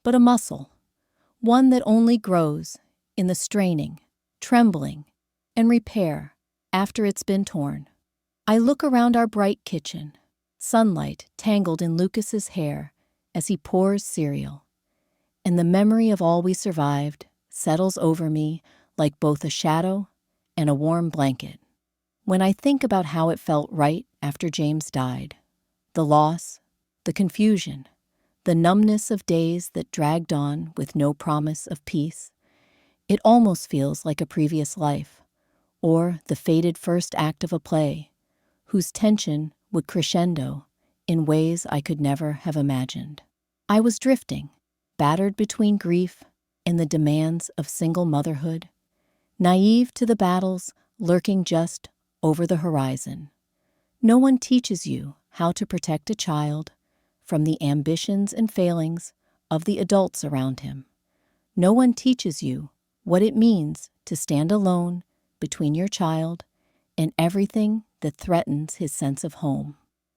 but a muscle, one that only grows in the straining, trembling, and repair after it's been torn. I look around our bright kitchen, sunlight tangled in Lucas's hair as he pours cereal, and the memory of all we survived settles over me like both a shadow and a warm blanket. When I think about how it felt right after James died, the loss, the confusion, the numbness of days that dragged on with no promise of peace, it almost feels like a previous life, or the fated first act of a play, whose tension would crescendo in ways I could never have imagined. I was drifting, battered between grief and the demands of single motherhood, naive to the battles lurking just over the horizon. No one teaches you how to protect a child from the ambitions and failings of the adults around him. No one teaches you what it means to stand alone between your child and everything that threatens his sense of home.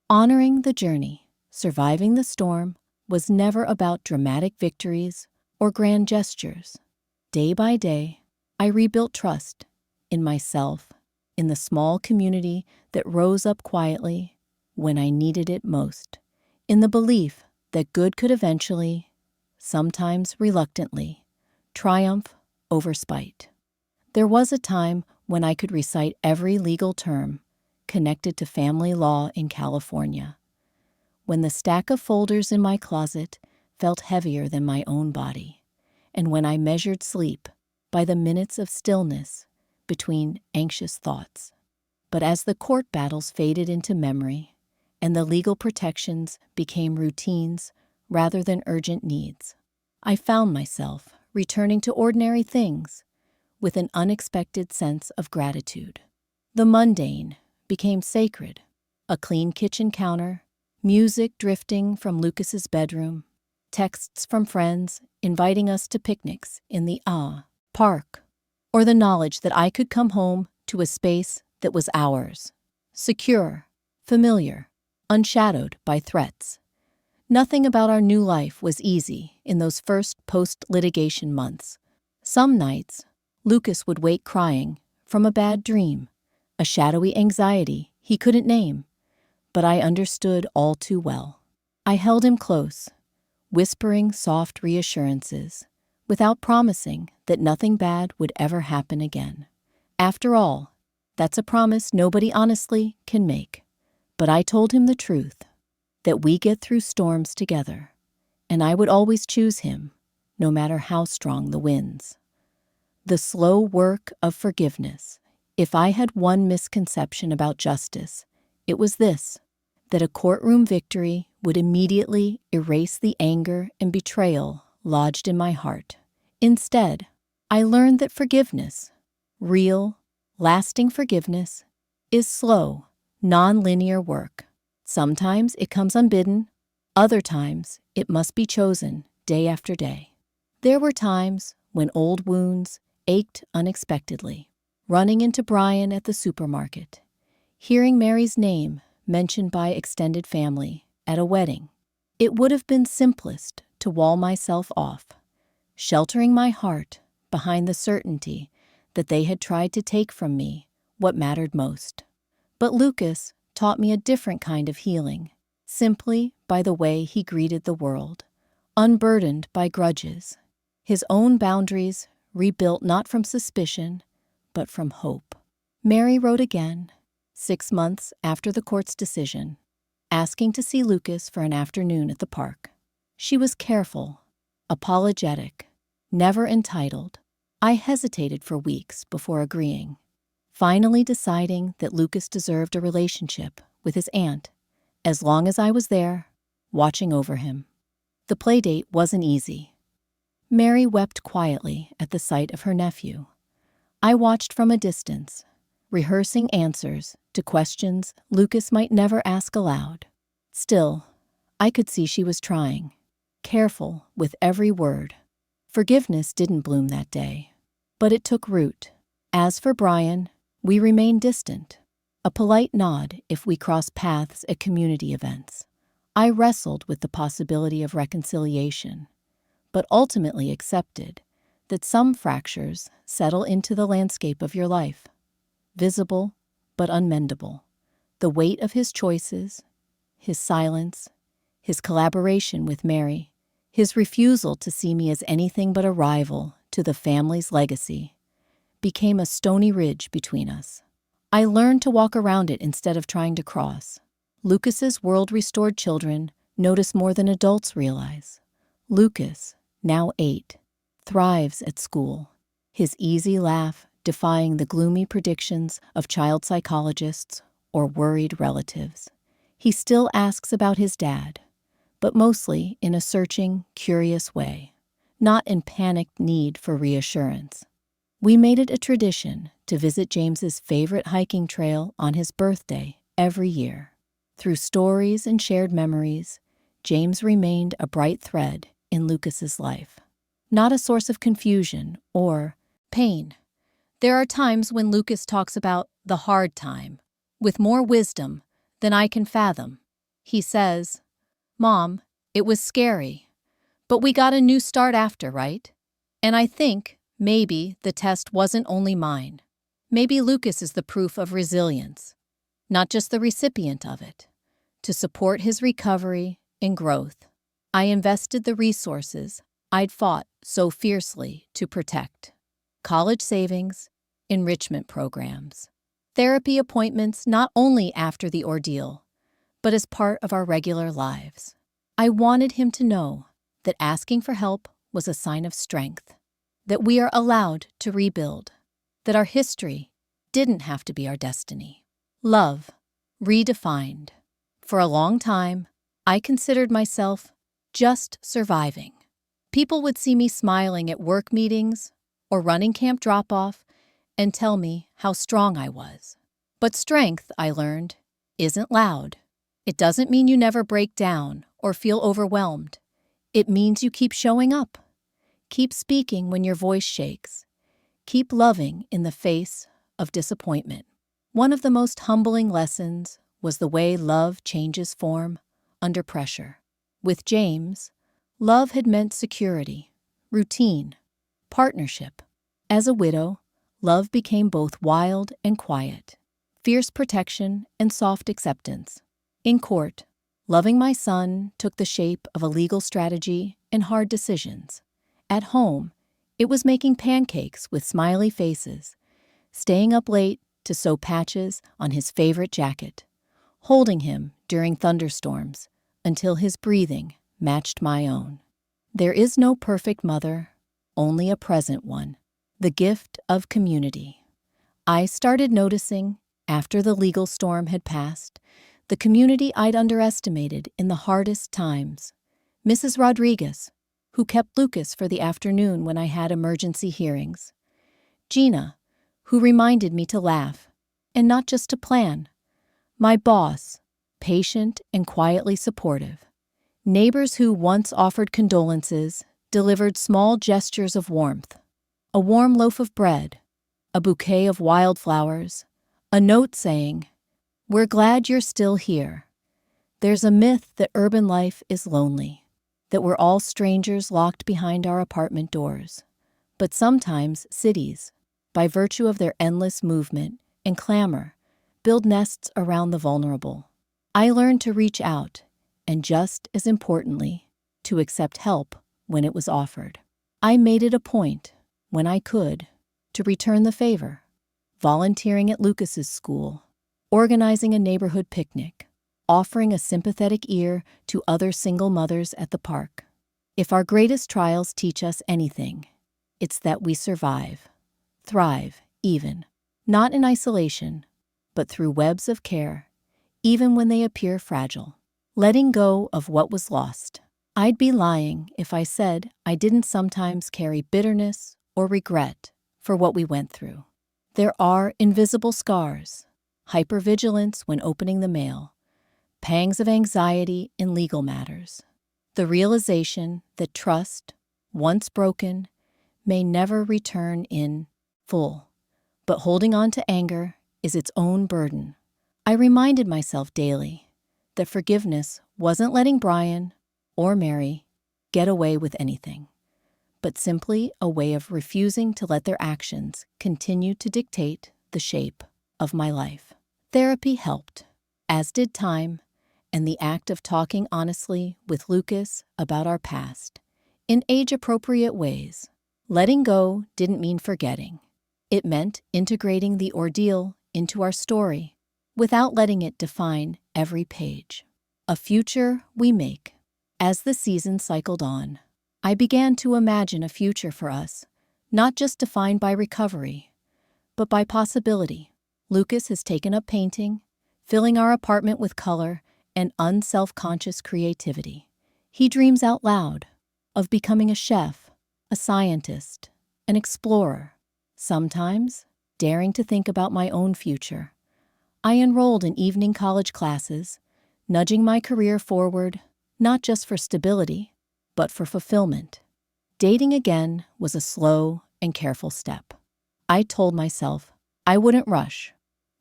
Honoring the journey, surviving the storm, was never about dramatic victories or grand gestures. Day by day, I rebuilt trust in myself, in the small community that rose up quietly when I needed it most, in the belief that good could eventually, sometimes reluctantly, triumph over spite. There was a time when I could recite every legal term connected to family law in California, when the stack of folders in my closet felt heavier than my own body, and when I measured sleep by the minutes of stillness between anxious thoughts. But as the court battles faded into memory and the legal protections became routines rather than urgent needs, I found myself returning to ordinary things with an unexpected sense of gratitude. The mundane became sacred, a clean kitchen counter, music drifting from Lucas's bedroom, texts from friends inviting us to picnics in the park, or the knowledge that I could come home to a space that was ours, secure, familiar, unshadowed by threats. Nothing about our new life was easy in those first post-litigation months. Some nights, Lucas would wake crying from a bad dream, a shadowy anxiety he couldn't name, but I understood all too well. I held him close, whispering soft reassurances, without promising that nothing bad would ever happen again. After all, that's a promise nobody honestly can make. But I told him the truth, that we get through storms together, and I would always choose him, no matter how strong the winds. The slow work of forgiveness. If I had one misconception about justice, it was this: that a courtroom victory would immediately erase the anger and betrayal lodged in my heart. Instead, I learned that forgiveness, real, lasting forgiveness, is slow, non-linear work. Sometimes it comes unbidden, other times it must be chosen day after day. There were times when old wounds ached unexpectedly, running into Brian at the supermarket, hearing Mary's name mentioned by extended family at a wedding. It would have been simplest to wall myself off, sheltering my heart behind the certainty that they had tried to take from me what mattered most. But Lucas taught me a different kind of healing, simply by the way he greeted the world, unburdened by grudges, his own boundaries rebuilt not from suspicion, but from hope. Mary wrote again, 6 months after the court's decision, asking to see Lucas for an afternoon at the park. She was careful, apologetic, never entitled. I hesitated for weeks before agreeing, finally deciding that Lucas deserved a relationship with his aunt, as long as I was there, watching over him. The playdate wasn't easy. Mary wept quietly at the sight of her nephew. I watched from a distance, rehearsing answers to questions Lucas might never ask aloud. Still, I could see she was trying, careful with every word. Forgiveness didn't bloom that day, but it took root. As for Brian, we remained distant, a polite nod if we crossed paths at community events. I wrestled with the possibility of reconciliation, but ultimately accepted that some fractures settle into the landscape of your life, visible but unmendable. The weight of his choices, his silence, his collaboration with Mary, his refusal to see me as anything but a rival to the family's legacy, became a stony ridge between us. I learned to walk around it instead of trying to cross. Lucas's world-restored children notice more than adults realize. Lucas, now 8, thrives at school, his easy laugh defying the gloomy predictions of child psychologists or worried relatives. He still asks about his dad, but mostly in a searching, curious way, not in panicked need for reassurance. We made it a tradition to visit James's favorite hiking trail on his birthday every year. Through stories and shared memories, James remained a bright thread in Lucas's life, not a source of confusion or pain. There are times when Lucas talks about the hard time with more wisdom than I can fathom. He says, "Mom, it was scary, but we got a new start after, right?" And I think maybe the test wasn't only mine. Maybe Lucas is the proof of resilience, not just the recipient of it. To support his recovery and growth, I invested the resources I'd fought so fiercely to protect: college savings, enrichment programs, therapy appointments not only after the ordeal, but as part of our regular lives. I wanted him to know that asking for help was a sign of strength, that we are allowed to rebuild, that our history didn't have to be our destiny. Love, redefined. For a long time, I considered myself just surviving. People would see me smiling at work meetings or running camp drop-off and tell me how strong I was. But strength, I learned, isn't loud. It doesn't mean you never break down or feel overwhelmed. It means you keep showing up. Keep speaking when your voice shakes. Keep loving in the face of disappointment. One of the most humbling lessons was the way love changes form under pressure. With James, love had meant security, routine, partnership. As a widow, love became both wild and quiet, fierce protection and soft acceptance. In court, loving my son took the shape of a legal strategy and hard decisions. At home, it was making pancakes with smiley faces, staying up late to sew patches on his favorite jacket, holding him during thunderstorms until his breathing matched my own. There is no perfect mother, only a present one, the gift of community. I started noticing, after the legal storm had passed, the community I'd underestimated in the hardest times. Mrs. Rodriguez, who kept Lucas for the afternoon when I had emergency hearings. Gina, who reminded me to laugh, and not just to plan. My boss, patient and quietly supportive. Neighbors who once offered condolences delivered small gestures of warmth. A warm loaf of bread, a bouquet of wildflowers, a note saying, "We're glad you're still here." There's a myth that urban life is lonely, that we're all strangers locked behind our apartment doors. But sometimes cities, by virtue of their endless movement and clamor, build nests around the vulnerable. I learned to reach out, and just as importantly, to accept help when it was offered. I made it a point, when I could, to return the favor, volunteering at Lucas's school, organizing a neighborhood picnic, offering a sympathetic ear to other single mothers at the park. If our greatest trials teach us anything, it's that we survive, thrive even, not in isolation, but through webs of care, even when they appear fragile. Letting go of what was lost. I'd be lying if I said I didn't sometimes carry bitterness or regret for what we went through. There are invisible scars, hypervigilance when opening the mail, pangs of anxiety in legal matters, the realization that trust, once broken, may never return in full. But holding on to anger is its own burden. I reminded myself daily that forgiveness wasn't letting Brian or Mary get away with anything, but simply a way of refusing to let their actions continue to dictate the shape of my life. Therapy helped, as did time, and the act of talking honestly with Lucas about our past, in age-appropriate ways. Letting go didn't mean forgetting. It meant integrating the ordeal into our story, without letting it define every page. A future we make. As the season cycled on, I began to imagine a future for us, not just defined by recovery, but by possibility. Lucas has taken up painting, filling our apartment with color and unself-conscious creativity. He dreams out loud of becoming a chef, a scientist, an explorer, sometimes daring to think about my own future. I enrolled in evening college classes, nudging my career forward, not just for stability, but for fulfillment. Dating again was a slow and careful step. I told myself I wouldn't rush,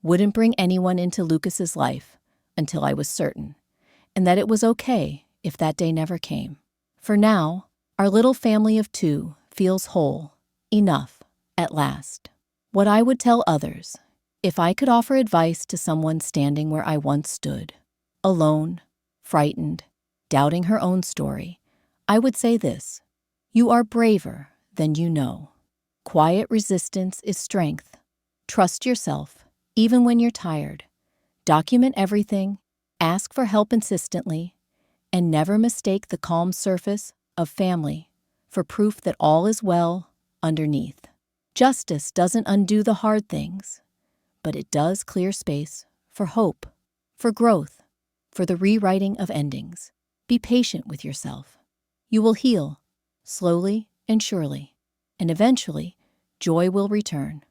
wouldn't bring anyone into Lucas's life until I was certain, and that it was okay if that day never came. For now, our little family of two feels whole, enough, at last. What I would tell others, if I could offer advice to someone standing where I once stood, alone, frightened, doubting her own story, I would say this: you are braver than you know. Quiet resistance is strength. Trust yourself, even when you're tired. Document everything, ask for help insistently, and never mistake the calm surface of family for proof that all is well underneath. Justice doesn't undo the hard things, but it does clear space for hope, for growth, for the rewriting of endings. Be patient with yourself. You will heal, slowly and surely, and eventually, joy will return.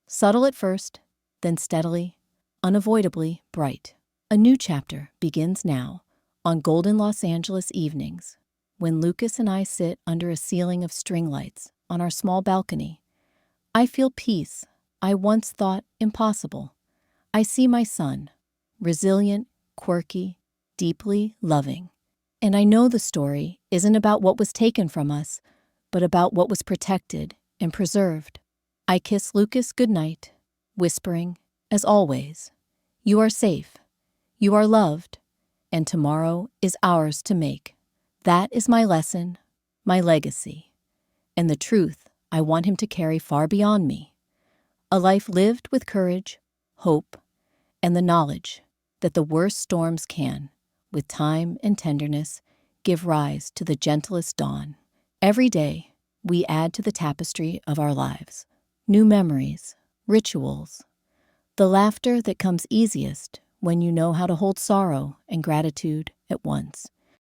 Subtle at first, then steadily, unavoidably bright. A new chapter begins now, on golden Los Angeles evenings, when Lucas and I sit under a ceiling of string lights on our small balcony. I feel peace I once thought impossible. I see my son, resilient, quirky, deeply loving. And I know the story isn't about what was taken from us, but about what was protected and preserved. I kiss Lucas goodnight, whispering, as always, you are safe, you are loved, and tomorrow is ours to make. That is my lesson, my legacy, and the truth I want him to carry far beyond me. A life lived with courage, hope, and the knowledge that the worst storms can, with time and tenderness, give rise to the gentlest dawn. Every day, we add to the tapestry of our lives. New memories, rituals, the laughter that comes easiest when you know how to hold sorrow and gratitude at once.